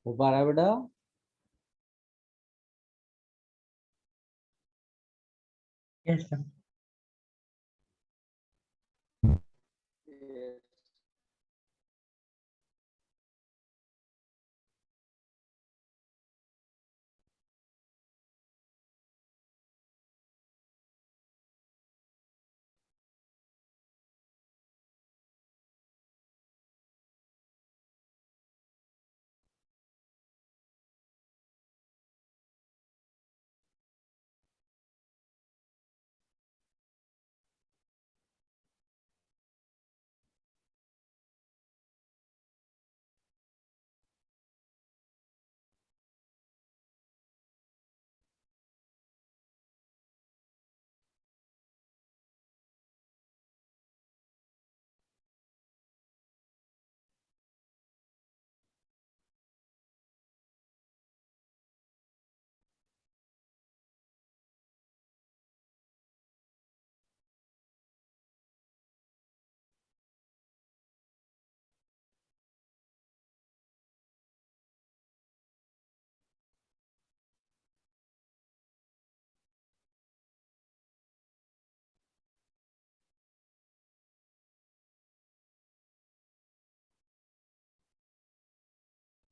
हो पा रहा है बेटा? Yes, sir. Yes.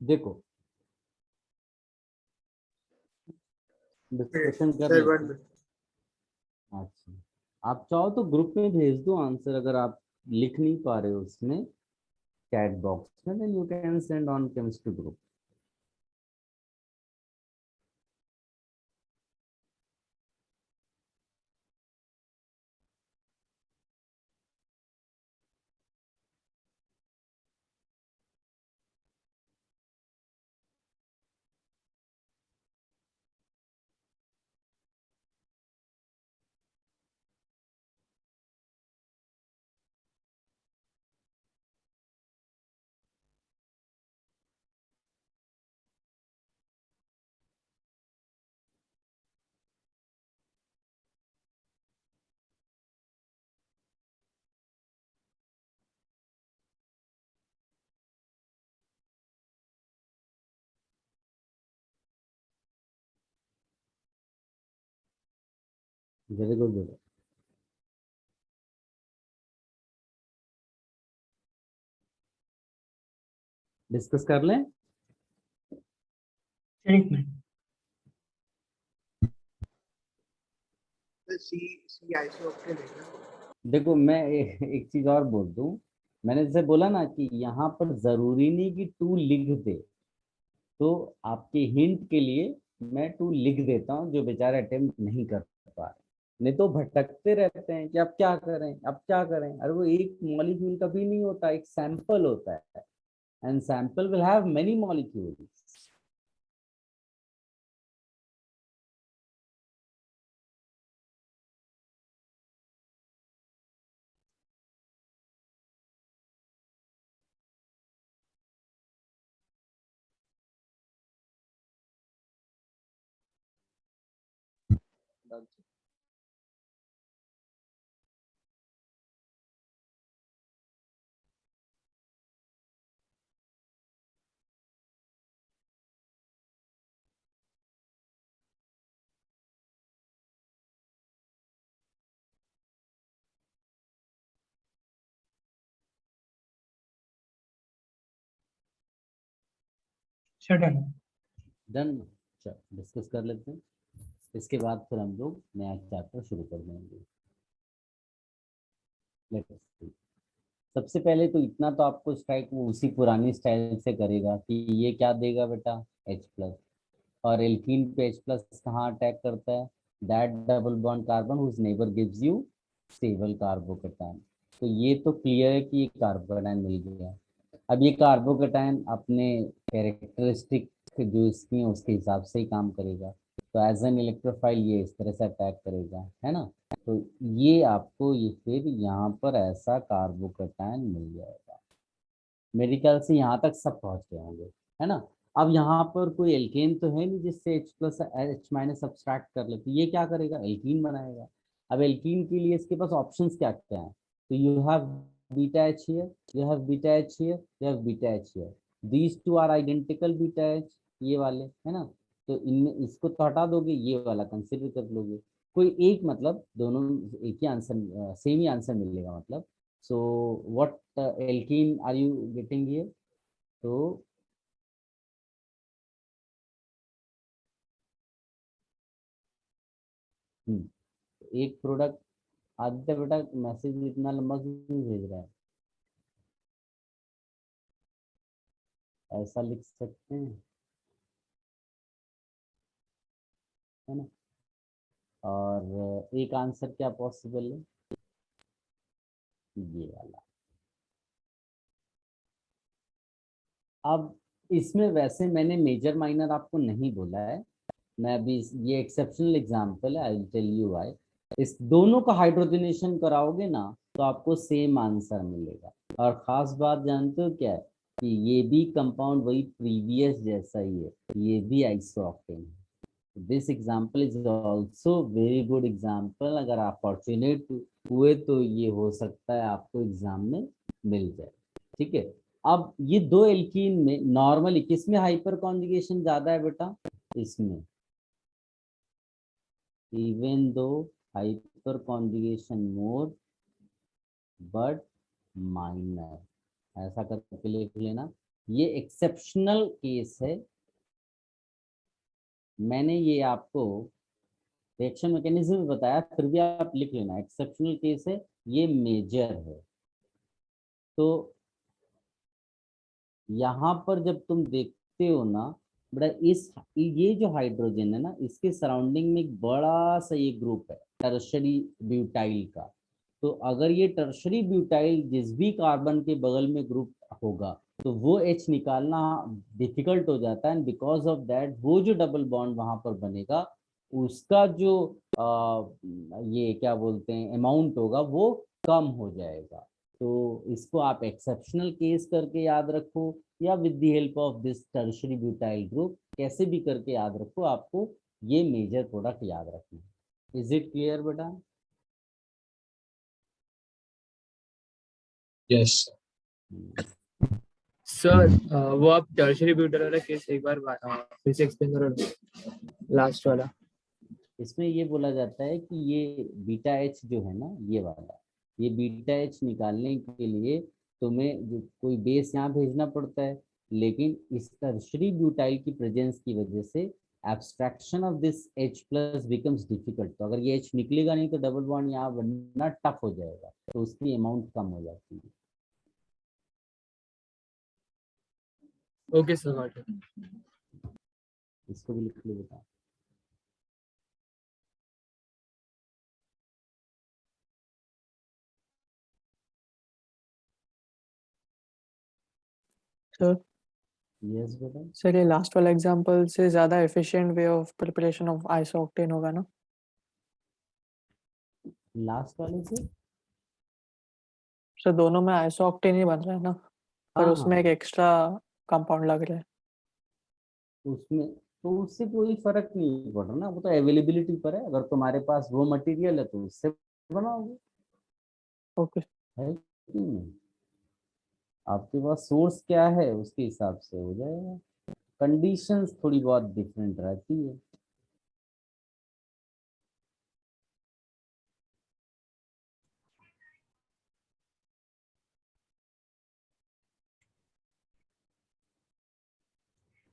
देखो डिस्कशन कर सर लेते 1 हैं। minute. अच्छा, आप चाहो तो ग्रुप में भेज दो आंसर, अगर आप लिख नहीं पा रहे हो उसमें चैट बॉक्स में, then you can send on chemistry group. Very good बेटा, डिस्कस कर लें। सर एक मिनट। सर C isooctane है ना? देखो मैं एक चीज और बोल दूं, मैंने जैसे बोला ना कि यहाँ पर जरूरी नहीं कि टू लिख दे, तो आपके हिंट के लिए मैं टू लिख देता हूँ, जो बेचारे अटेम्प्ट नहीं कर पा रहे, नहीं तो भटकते रहते हैं कि अब क्या करें अब क्या करें। अरे वो एक मॉलिक्यूल कभी नहीं होता, एक सैंपल होता है, and sample will have many molecules. Done, sir. Sir done. Done, discuss कर लेते हैं, इसके बाद फिर हम लोग नया चैप्टर शुरू कर देंगे। Let us see. सबसे पहले तो इतना तो आपको स्ट्राइक वो उसी पुरानी स्टाइल से करेगा कि ये क्या देगा बेटा H+, और एल्कीन पे H+ कहाँ अटैक करता है, that double bond carbon whose neighbour gives you stable carbocation. तो ये तो क्लियर है कि ये कार्बोकेटायन मिल गया। अब ये कार्बोकेटायन अपने कैरेक्टरिस्टिक जो इसकी है उसके हिसाब से ही काम करेगा, तो एज एन इलेक्ट्रोफाइल ये इस तरह से अटैक करेगा, है ना। तो ये आपको ये फिर यहाँ पर ऐसा कार्बोकेटायन मिल जाएगा। मेरे ख्याल से यहाँ तक सब पहुँच गए होंगे, है ना। अब यहाँ पर कोई एल्केन तो है नहीं जिससे H+ सब्सट्रैक्ट कर ले, तो ये क्या करेगा, एल्कीन बनाएगा। अब एल्कीन के लिए इसके पास ऑप्शंस क्या क्या हैं, तो you have beta H here, you have beta H here, you have beta H here, these two are identical beta H, ये वाले, है ना। तो इनमें इसको तो हटा दोगे, ये वाला कंसिडर कर लोगे, कोई एक, मतलब दोनों एक ही आंसर, सेम ही आंसर मिलेगा मतलब। So what alkene are you getting here, तो एक प्रोडक्ट, आदित्य बेटा मैसेज इतना लंबा क्यों भेज रहा है, ऐसा लिख सकते हैं, है ना। और एक आंसर क्या पॉसिबल है, ये वाला। अब इसमें वैसे मैंने मेजर माइनर आपको नहीं बोला है, मैं अभी ये एक्सेप्शनल एग्जांपल है, I will tell you why. इस दोनों का हाइड्रोजनेशन कराओगे ना तो आपको सेम आंसर मिलेगा। और खास बात जानते हो क्या है, कि ये भी कंपाउंड वही प्रीवियस जैसा ही है, ये भी आइसोऑक्टेन है। This example is also very good example, अगर आप फॉर्चुनेट हुए तो ये हो सकता है आपको एग्जाम में मिल जाए, ठीक है। अब ये दो एल्कीन में नॉर्मली किसमें हाइपर कॉन्जुगेशन ज्यादा है बेटा, इसमें, even though hyper conjugation more but minor, ऐसा करके लिख लेना, ये एक्सेप्शनल केस है। मैंने ये आपको रिएक्शन मैकेनिज्म में बताया, फिर भी आप लिख लेना, एक्सेप्शनल केस है, ये मेजर है। तो यहाँ पर जब तुम देखते हो ना बड़ा, ये जो हाइड्रोजन है ना, इसके सराउंडिंग में एक बड़ा सा ये ग्रुप है टर्शरी ब्यूटाइल का। तो अगर ये टर्शरी ब्यूटाइल जिस भी कार्बन के बगल में ग्रुप होगा तो वो H निकालना डिफिकल्ट हो जाता है, एंड बिकॉज ऑफ दैट वो जो डबल बॉन्ड वहां पर बनेगा उसका जो ये क्या बोलते हैं अमाउंट होगा वो कम हो जाएगा। तो इसको आप एक्सेप्शनल केस करके याद रखो, या with the help of this tertiary butyl group, कैसे भी करके याद रखो, आपको ये मेजर प्रोडक्ट याद रखना है। इज इट क्लियर बेटा? Yes sir. वो आप टर्शियरी ब्यूटाइल वाला केस एक बार फिर से एक्सप्लेन करो, लास्ट वाला। इसमें ये बोला जाता है कि ये बीटा एच जो है ना, ये वाला, ये बीटा एच निकालने के लिए तुम्हें कोई बेस यहाँ भेजना पड़ता है, लेकिन इस टर्शरी ब्यूटाइल की प्रेजेंस की वजह से abstraction of this H plus becomes difficult. तो अगर ये H निकलेगा नहीं तो डबल बॉन्ड यहाँ बनना टफ हो जाएगा, तो उसकी अमाउंट कम हो जाती है। Okay sir, got it. इसको भी लिख लो बेटा। सर यस बेटा। सर ये लास्ट वाला एग्जांपल से ज्यादा efficient way of preparation of isooctane होगा ना? लास्ट वाले से सर दोनों में आइसोक्टेन ही बन रहा है ना, पर हाँ उसमें एक हाँ, एक्स्ट्रा कंपाउंड लग रहा है। उसमें तो उससे कोई फर्क नहीं पड़ रहा ना, वो तो अवेलेबिलिटी पर है। अगर तुम्हारे पास वो मटेरियल है तो उससे बनाओगे, ओके। है कि नहीं? आपके पास सोर्स क्या है उसके हिसाब से हो जाएगा। कंडीशंस थोड़ी बहुत डिफरेंट रहती है।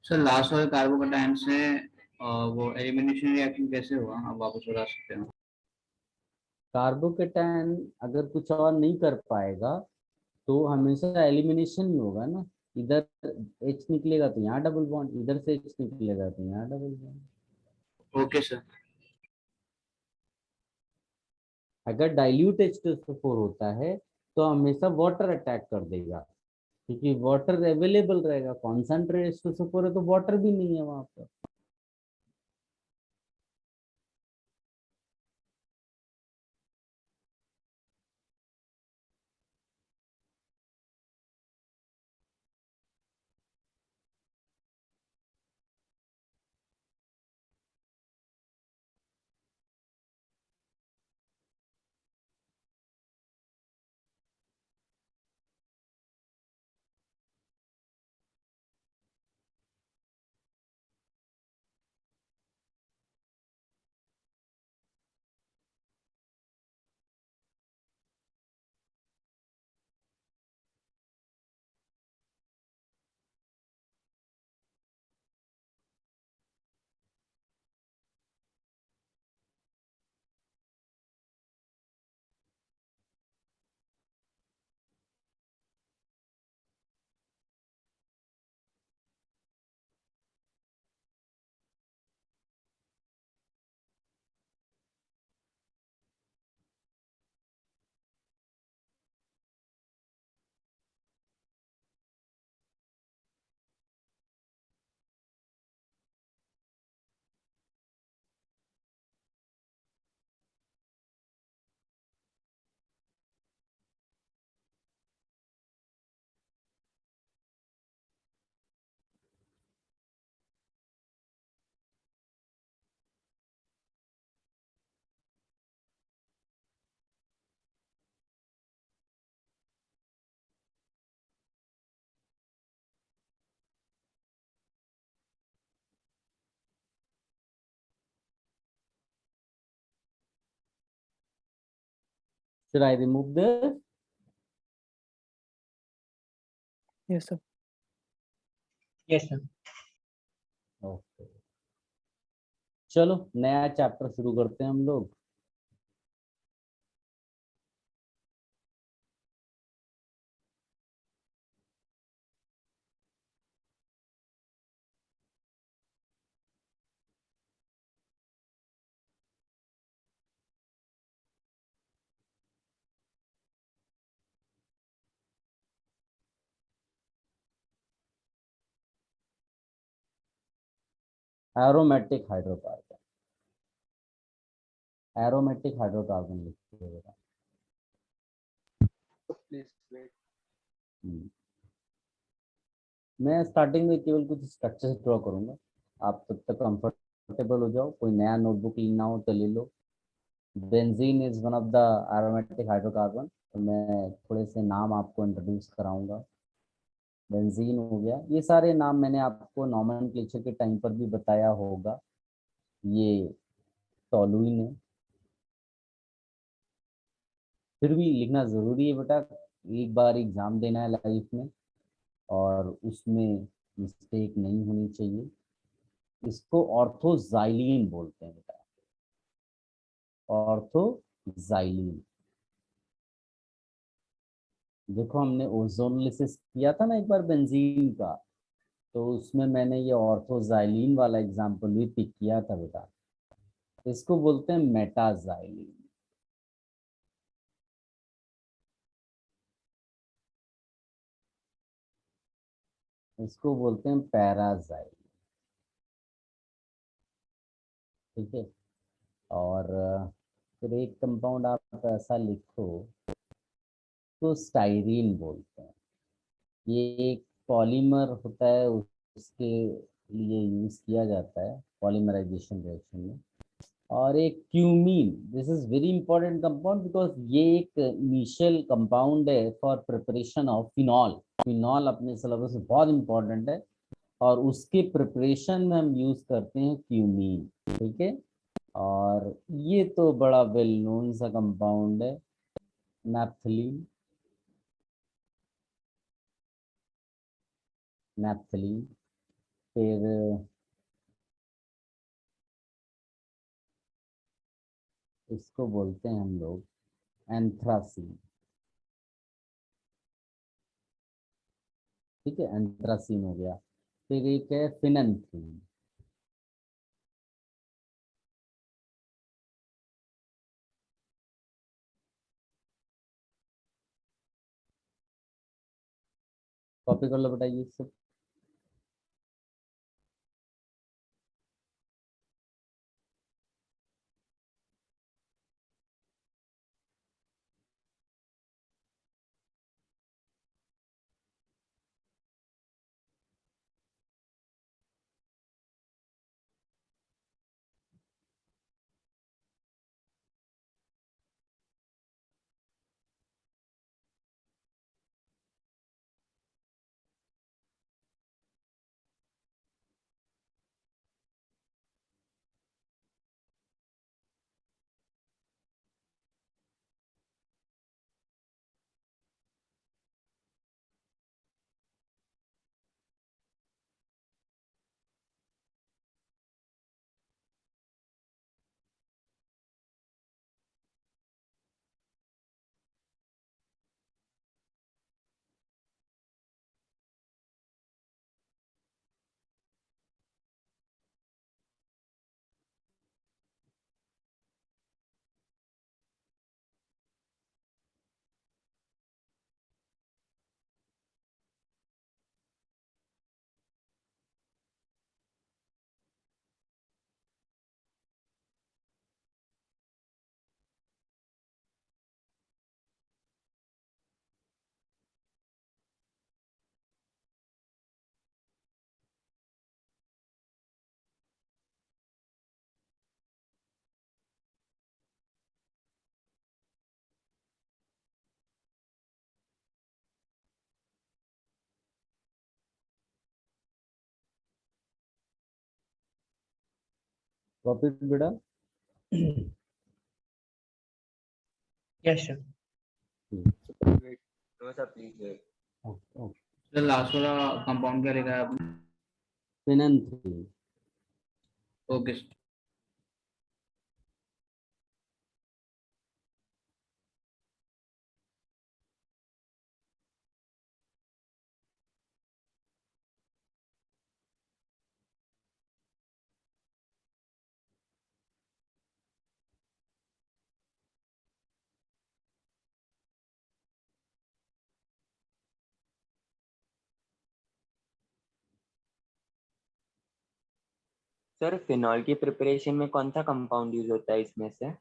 सर लास्ट वाले कार्बोकेटायन से वो एलिमिनेशन रिएक्शन कैसे हुआ, आप वापस बता सकते हो? कार्बोकेटायन अगर कुछ और नहीं कर पाएगा तो हमेशा एलिमिनेशन ही होगा ना। इधर H निकलेगा तो यहाँ डबल बॉन्ड, इधर से H निकलेगा तो यहाँ डबल बॉन्ड। Okay sir. अगर डाइल्यूट H2SO4 होता है तो हमेशा वाटर अटैक कर देगा, क्योंकि वाटर अवेलेबल रहेगा। कॉन्सेंट्रेट H2SO4 है तो वाटर भी नहीं है वहां पर। Should I remove this? Yes sir. Yes, sir. Okay, चलो नया चैप्टर शुरू करते हैं हम लोग। एरोमेटिक हाइड्रोकार्बन, एरोमेटिक हाइड्रोकार्बन लिखिएगा। Please wait. मैं स्टार्टिंग में केवल कुछ स्ट्रक्चर्स ड्रॉ करूंगा, आप तब तक कंफर्टेबल हो जाओ। कोई नया नोटबुक लेना हो तो ले लो। Benzene is one of the aromatic hydrocarbon, तो मैं थोड़े से नाम आपको इंट्रोड्यूस कराऊंगा। बेंजीन हो गया, ये सारे नाम मैंने आपको नॉमेनक्लेचर के टाइम पर भी बताया होगा। ये टॉलुइन है, फिर भी लिखना ज़रूरी है बेटा, एक बार एग्ज़ाम देना है लाइफ में और उसमें मिस्टेक नहीं होनी चाहिए। इसको ऑर्थोजाइलिन बोलते हैं बेटा, ऑर्थोजाइलिन। देखो हमने ओजोनलिसिस किया था ना एक बार बेंजीन का, तो उसमें मैंने ये ऑर्थोजाइलिन वाला एग्जाम्पल भी पिक किया था बेटा। इसको बोलते हैं मेटाजाइलिन। इसको बोलते हैं पैराजाइलिन, ठीक है। और फिर एक कंपाउंड आप ऐसा लिखो तो स्टाइरीन बोलते हैं। ये एक पॉलीमर होता है, उसके लिए यूज़ किया जाता है पॉलीमराइजेशन रिएक्शन में। और एक cumene, this is very important compound because ये एक इनिशियल कंपाउंड है for preparation of phenol. Phenol अपने सिलेबस में बहुत इंपॉर्टेंट है और उसके प्रिपरेशन में हम यूज़ करते हैं क्यूमीन, ठीक है। और ये तो बड़ा वेल नोन सा कंपाउंड है, नैप्थलीन। नैप्थलीन, फिर इसको बोलते हैं हम लोग एंथ्रासीन, ठीक है, एंथ्रासीन हो गया। फिर एक है फिनेंथ्रीन, कॉपी कर लो बेटा ये सब। कॉपी बेटा। Yes, sir. Wait, sir please wait. Okay, last वाला कंपाउंड क्या लिखा है आपने? फिनन 3। Okay sir. सर फिनॉल की प्रिपरेशन में कौन सा कंपाउंड यूज होता है इसमें से?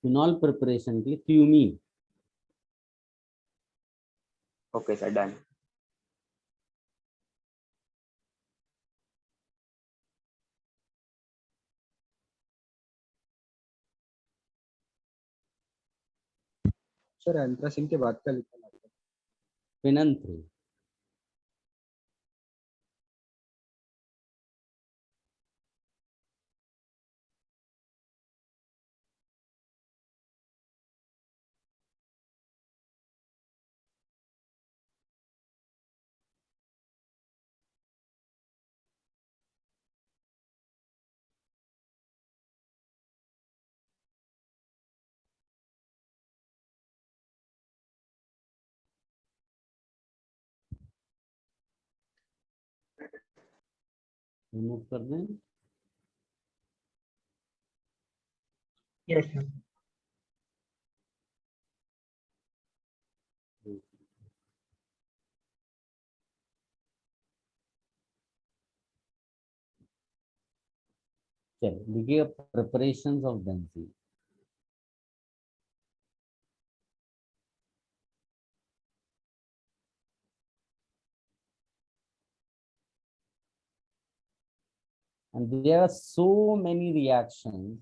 फिनॉल प्रिपरेशन के लिए cumene. Okay sir, done. Sir anthracene के बाद का लिखा है। फिनन 3। रिमूव कर दें। Yes sir. चलिए लिखिए preparations of benzene. and there are so many reactions,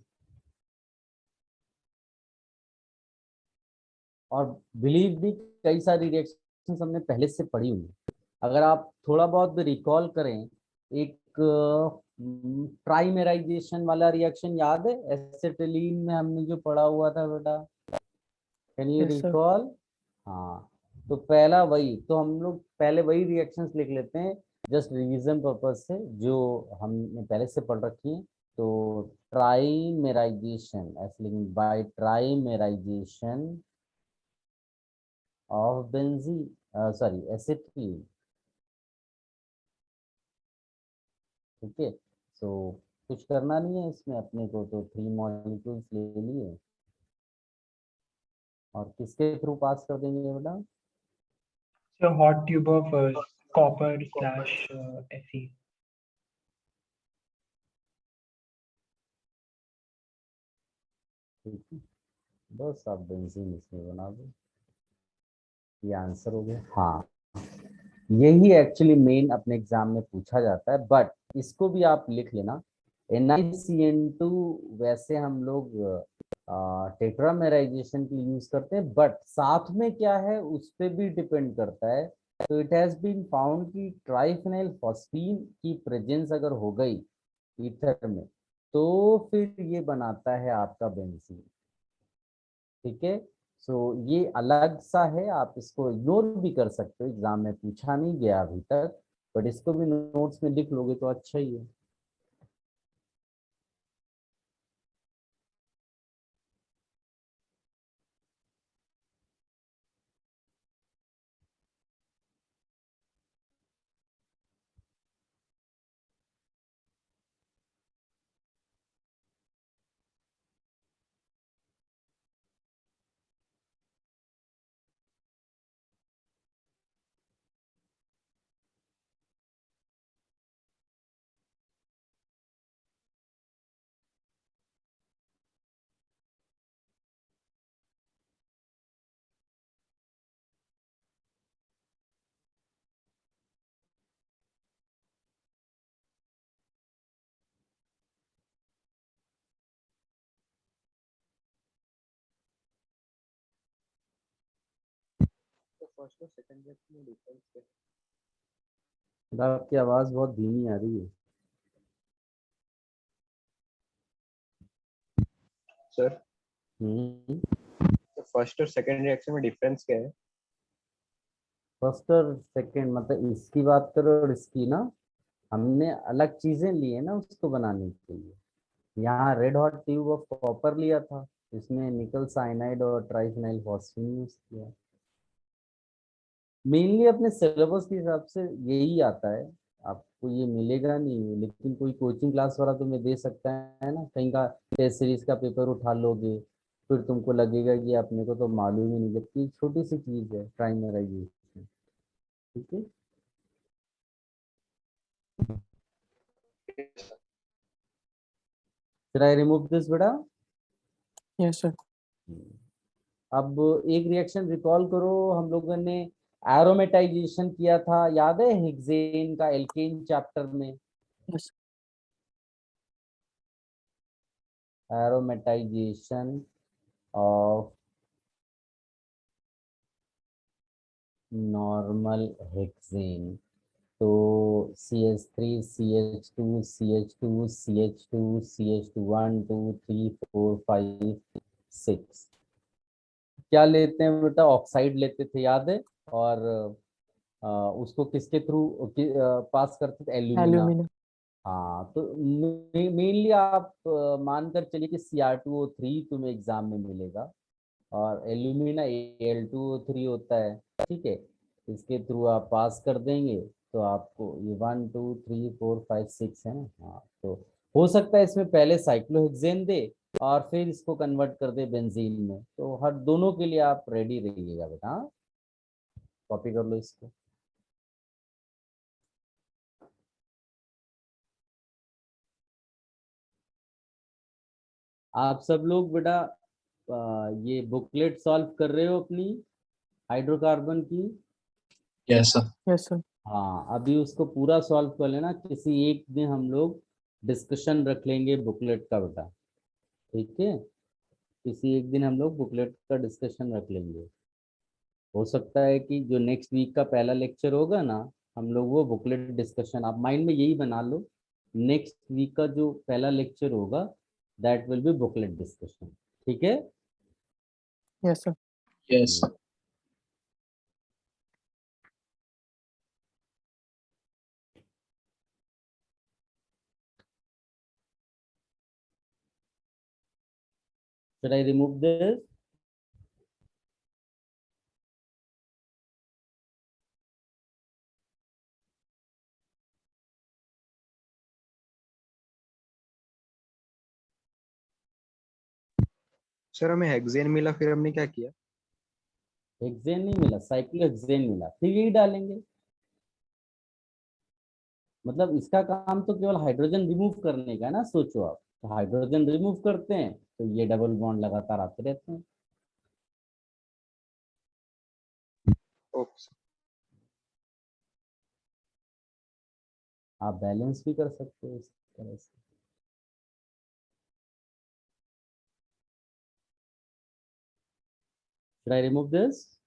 और बिलीव भी कई सारी रिएक्शंस हमने पहले से पढ़ी हुई है। अगर आप थोड़ा बहुत भी रिकॉल करें, एक ट्राइमेराइजेशन वाला रिएक्शन याद है एसिटिलीन में हमने जो पढ़ा हुआ था बेटा, can you Yes, sir. Recall? हाँ, तो पहला वही, तो हम लोग पहले वही रिएक्शंस लिख लेते हैं जस्ट रिवीजन पर्पज से, जो हमने पहले से पढ़ रखी है। तो ट्राइमेराइजेशन, ऐसे लिखेंगे by trimerization of benzene, sorry acetylene. ठीक है, सो कुछ करना नहीं है इसमें अपने को, तो 3 मॉलिक्यूल्स ले लिए और किसके थ्रू पास कर देंगे बेटा? So hot tube of copper slash Fe. ठीक है, बस आप बेंजीन इसमें बना दो, ये आंसर हो गया। हाँ, यही एक्चुअली मेन अपने एग्जाम में पूछा जाता है, बट इसको भी आप लिख लेना। NiCN2 वैसे हम लोग टेट्रामेराइजेशन के लिए यूज करते हैं, बट साथ में क्या है उस पर भी डिपेंड करता है। तो इट हैज बीन फाउंड कि ट्राइफेनाइल फॉस्फीन की प्रेजेंस अगर हो गई ईथर में, तो फिर ये बनाता है आपका बेंजीन। ठीक है, सो ये अलग सा है, आप इसको इग्नोर भी कर सकते हो, एग्जाम में पूछा नहीं गया अभी तक, बट इसको भी नोट्स में लिख लोगे तो अच्छा ही है। तो फर्स्ट और सेकंड रिएक्शन में डिफरेंस क्या है? आपकी आवाज बहुत धीमी आ रही है। सर हम्म, तो फर्स्ट और सेकंड रिएक्शन में डिफरेंस क्या है? फर्स्ट और सेकंड मतलब इसकी बात करो और इसकी ना, हमने अलग चीजें ली है ना उसको बनाने के लिए। यहाँ red hot tube of copper लिया था, इसमें निकल साइनाइड और ट्राइफिनाइल फॉस्फेट यूज किया। मेनली अपने सिलेबस के हिसाब से यही आता है, आपको ये मिलेगा नहीं, लेकिन कोई कोचिंग क्लास वाला तुम्हें दे सकता है ना, कहीं का टेस्ट सीरीज का पेपर उठा लोगे, फिर तुमको लगेगा कि अपने को तो मालूम ही नहीं, जबकि छोटी सी चीज है प्राइमराइजेशन। ठीक है, फिर आई रिमूव दिस बेटा। Yes sir. अब एक रिएक्शन रिकॉल करो, हम लोगों ने एरोमेटाइजेशन किया था, याद है हेक्सेन का एल्केन चैप्टर में। Yes aromatisation of normal hexane, तो CH3 CH2 CH2 CH2 CH2 1 2 3 4 5 6, क्या लेते हैं बेटा, ऑक्साइड लेते थे याद है, और उसको किसके थ्रू पास करते थे, एल्यूमिना। एल्यूमिनियम। हाँ, तो मेनली आप मानकर चलिए कि Cr2O3 तुम्हें एग्जाम में मिलेगा, और एल्यूमिना Al2O3 होता है। ठीक है, इसके थ्रू आप पास कर देंगे तो आपको ये 1 2 3 4 5 6 है ना। हाँ, तो हो सकता है इसमें पहले साइक्लोहेक्सेन दे और फिर इसको कन्वर्ट कर दे बेंजीन में, तो हर दोनों के लिए आप रेडी रहिएगा बेटा। हाँ, कॉपी कर लो इसको। आप सब लोग बेटा ये बुकलेट सॉल्व कर रहे हो अपनी हाइड्रोकार्बन की। Yes sir. Yes sir. हाँ, अभी उसको पूरा सॉल्व कर लेना, किसी एक दिन हम लोग डिस्कशन रख लेंगे बुकलेट का बेटा। ठीक है, किसी एक दिन हम लोग बुकलेट का डिस्कशन रख लेंगे। हो सकता है कि जो नेक्स्ट वीक का पहला लेक्चर होगा ना, हम लोग वो बुकलेट डिस्कशन, आप माइंड में यही बना लो, नेक्स्ट वीक का जो पहला लेक्चर होगा that will be booklet discussion. ठीक है। Yes sir. Yes. Should I remove this? Sir हमें हेक्सेन मिला, फिर हमने क्या किया? हेक्सेन नहीं मिला, साइक्लोहेक्सेन मिला, फिर यही डालेंगे। मतलब इसका काम तो केवल हाइड्रोजन रिमूव करने का है ना, सोचो आप, तो हाइड्रोजन रिमूव करते हैं तो ये डबल बॉन्ड लगातार आते रहते हैं। ओके। आप बैलेंस भी कर सकते हो इस तरह से। Should I remove this?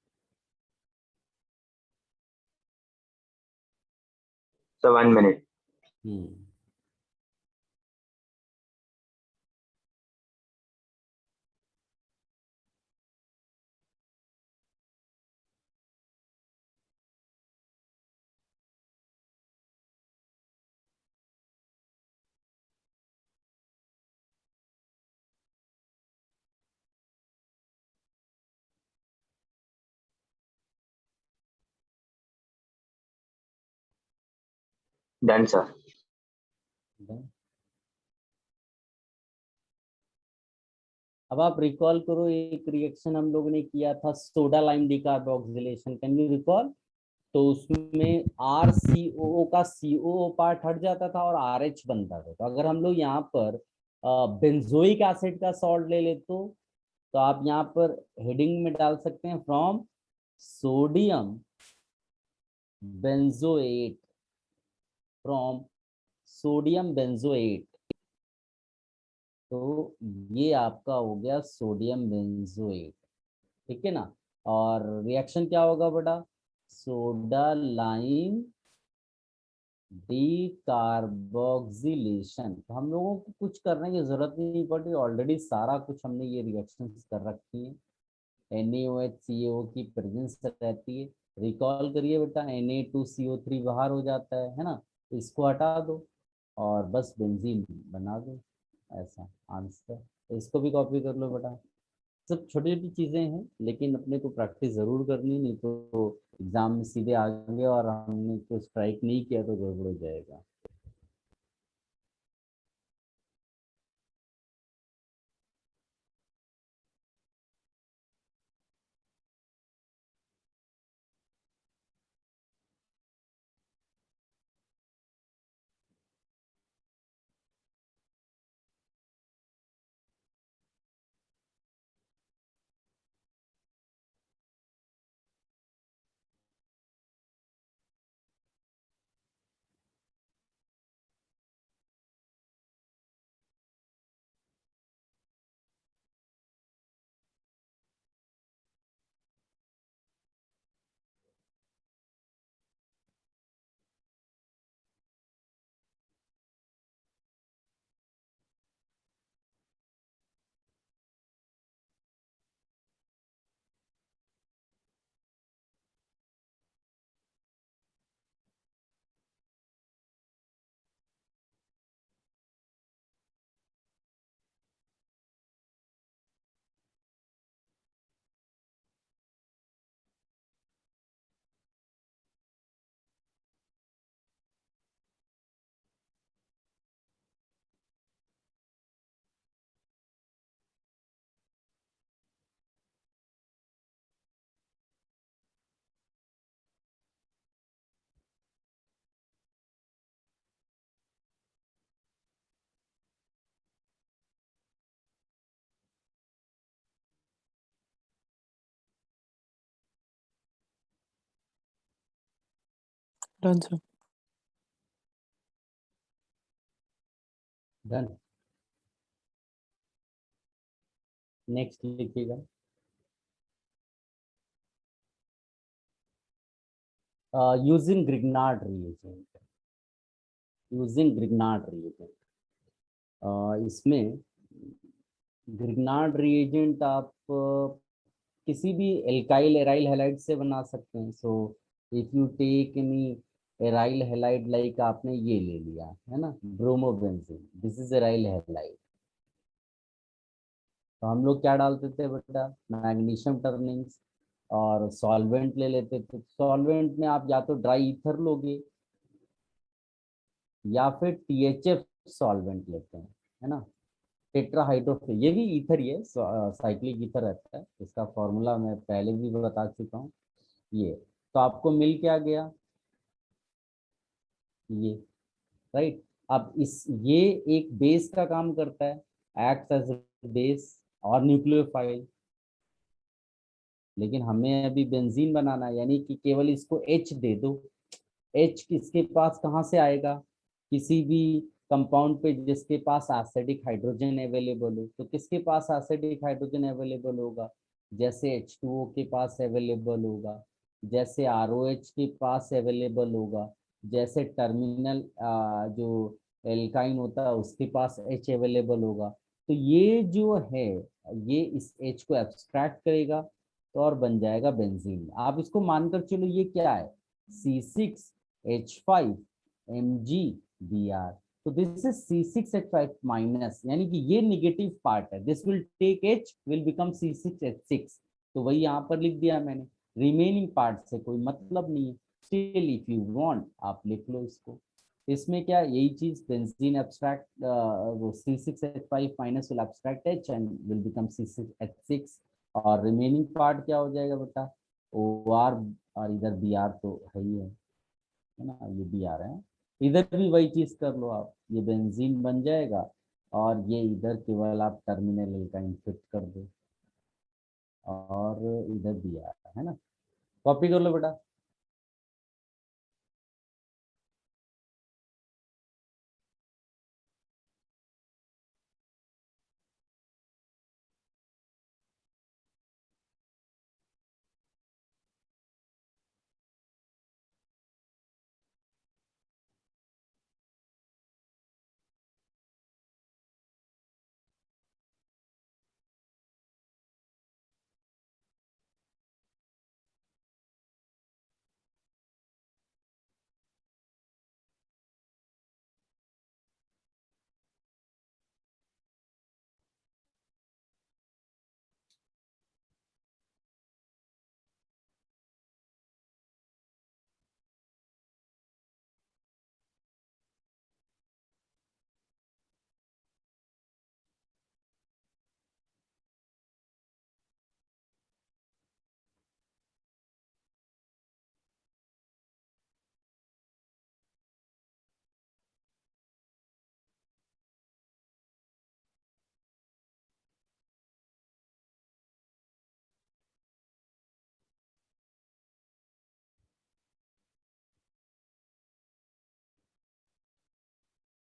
So 1 minute. Done, sir. अब आप रिकॉल करो, एक रिएक्शन हम लोगों ने किया था soda lime decarboxylation, can you recall? तो उसमें RCOO का COO पार्ट हट जाता था और RH बनता था। तो अगर हम लोग यहाँ पर बेंजोइक एसिड का सॉल्ट ले ले तो आप यहाँ पर हेडिंग में डाल सकते हैं from sodium benzoate, from sodium benzoate. तो ये आपका हो गया सोडियम बेंजोएट। ठीक है ना, और रिएक्शन क्या होगा बेटा, सोडा लाइम डिकार्बोक्सिलेशन। तो हम लोगों को कुछ करने की जरूरत नहीं पड़ती, ऑलरेडी सारा कुछ हमने ये रिएक्शंस कर रखी है। NaOH CaO की प्रेजेंस रहती है, रिकॉल करिए बेटा, Na2CO3 बाहर हो जाता है ना, तो इसको हटा दो और बस बेंजीन बना दो, ऐसा आंसर। तो इसको भी कॉपी कर लो बेटा। सब छोटी छोटी चीज़ें हैं, लेकिन अपने को प्रैक्टिस ज़रूर करनी, नहीं तो एग्ज़ाम में सीधे आ गए और हमने तो स्ट्राइक नहीं किया तो गड़बड़ हो जाएगा। Done sir. डन। नेक्स्ट लिखिएगा। Using Grignard reagent, using Grignard reagent, इसमें Grignard reagent आप किसी भी एल्काइल एराइल हैलाइड से बना सकते हैं। So if you take any aryl halide, like आपने ये ले लिया है ना, bromobenzene, this is aryl halide, तो हम लोग क्या डालते थे बेटा, मैग्नीशियम टर्निंग्स, और सॉल्वेंट ले लेते थे। सॉल्वेंट में आप या तो ड्राई ईथर लोगे या फिर THF सॉल्वेंट लेते हैं, है ना, टेट्राहाइड्रोफिल, ये भी ईथर ही है, साइक्लिक ईथर रहता है, इसका फॉर्मूला मैं पहले भी बता चुका हूँ। ये तो आपको मिल क्या गया, ये राइट। अब इस ये एक बेस का काम करता है, एक्ट एज बेस और न्यूक्लियोफाइल, लेकिन हमें अभी बेंजीन बनाना है, यानी कि केवल इसको H दे दो। H किसके पास कहाँ से आएगा, किसी भी कंपाउंड पे जिसके पास एसिडिक हाइड्रोजन अवेलेबल हो, तो किसके पास एसिडिक हाइड्रोजन अवेलेबल होगा, जैसे H2O के पास अवेलेबल होगा, जैसे ROH के पास अवेलेबल होगा, जैसे टर्मिनल जो एल्काइन होता है उसके पास H अवेलेबल होगा। तो ये जो है, ये इस H को एब्स्ट्रैक्ट करेगा तो और बन जाएगा बेंजीन। आप इसको मानकर चलो ये क्या है, C6H5Mg Br, तो दिस इज C6H5 माइनस, यानी कि ये नेगेटिव पार्ट है, this will take H will become C6H6, तो वही यहाँ पर लिख दिया मैंने, रिमेनिंग पार्ट से कोई मतलब नहीं है। स्टिल इफ यू वांट आप लिख लो इसको। इसमें क्या यही चीज, बेंजीन एब्स्ट्रैक्ट वो C6H5 minus will abstract H and will become C6H6, और रिमेनिंग पार्ट क्या हो जाएगा बेटा, OR, और इधर Br तो है ही है ना, ये Br है, इधर भी वही चीज कर लो आप, ये बेंजीन बन जाएगा और ये इधर केवल आप टर्मिनल एल्काइन फिट कर दो, और इधर Br है ना, कॉपी कर लो बेटा।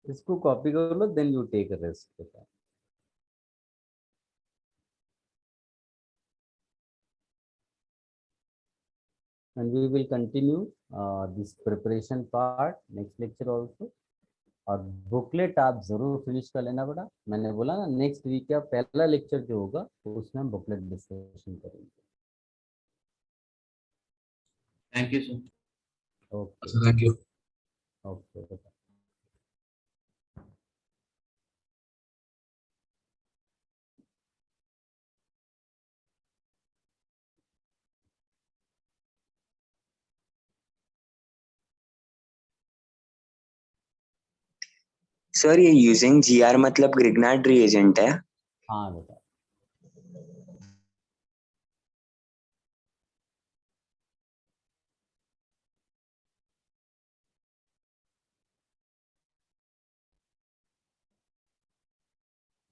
इसको कॉपी कर लो, then you take rest. And we will continue this preparation part next lecture also। और बुकलेट आप जरूर फिनिश कर लेना बेटा। मैंने बोला ना नेक्स्ट वीक का पहला लेक्चर जो होगा उसमें हम बुकलेट डिस्कशन करेंगे। Thank you sir. Okay thank you. Okay बेटा। सर ये यूजिंग जीआर मतलब ग्रिग्नार्ड रिएजेंट है? हाँ बेटा।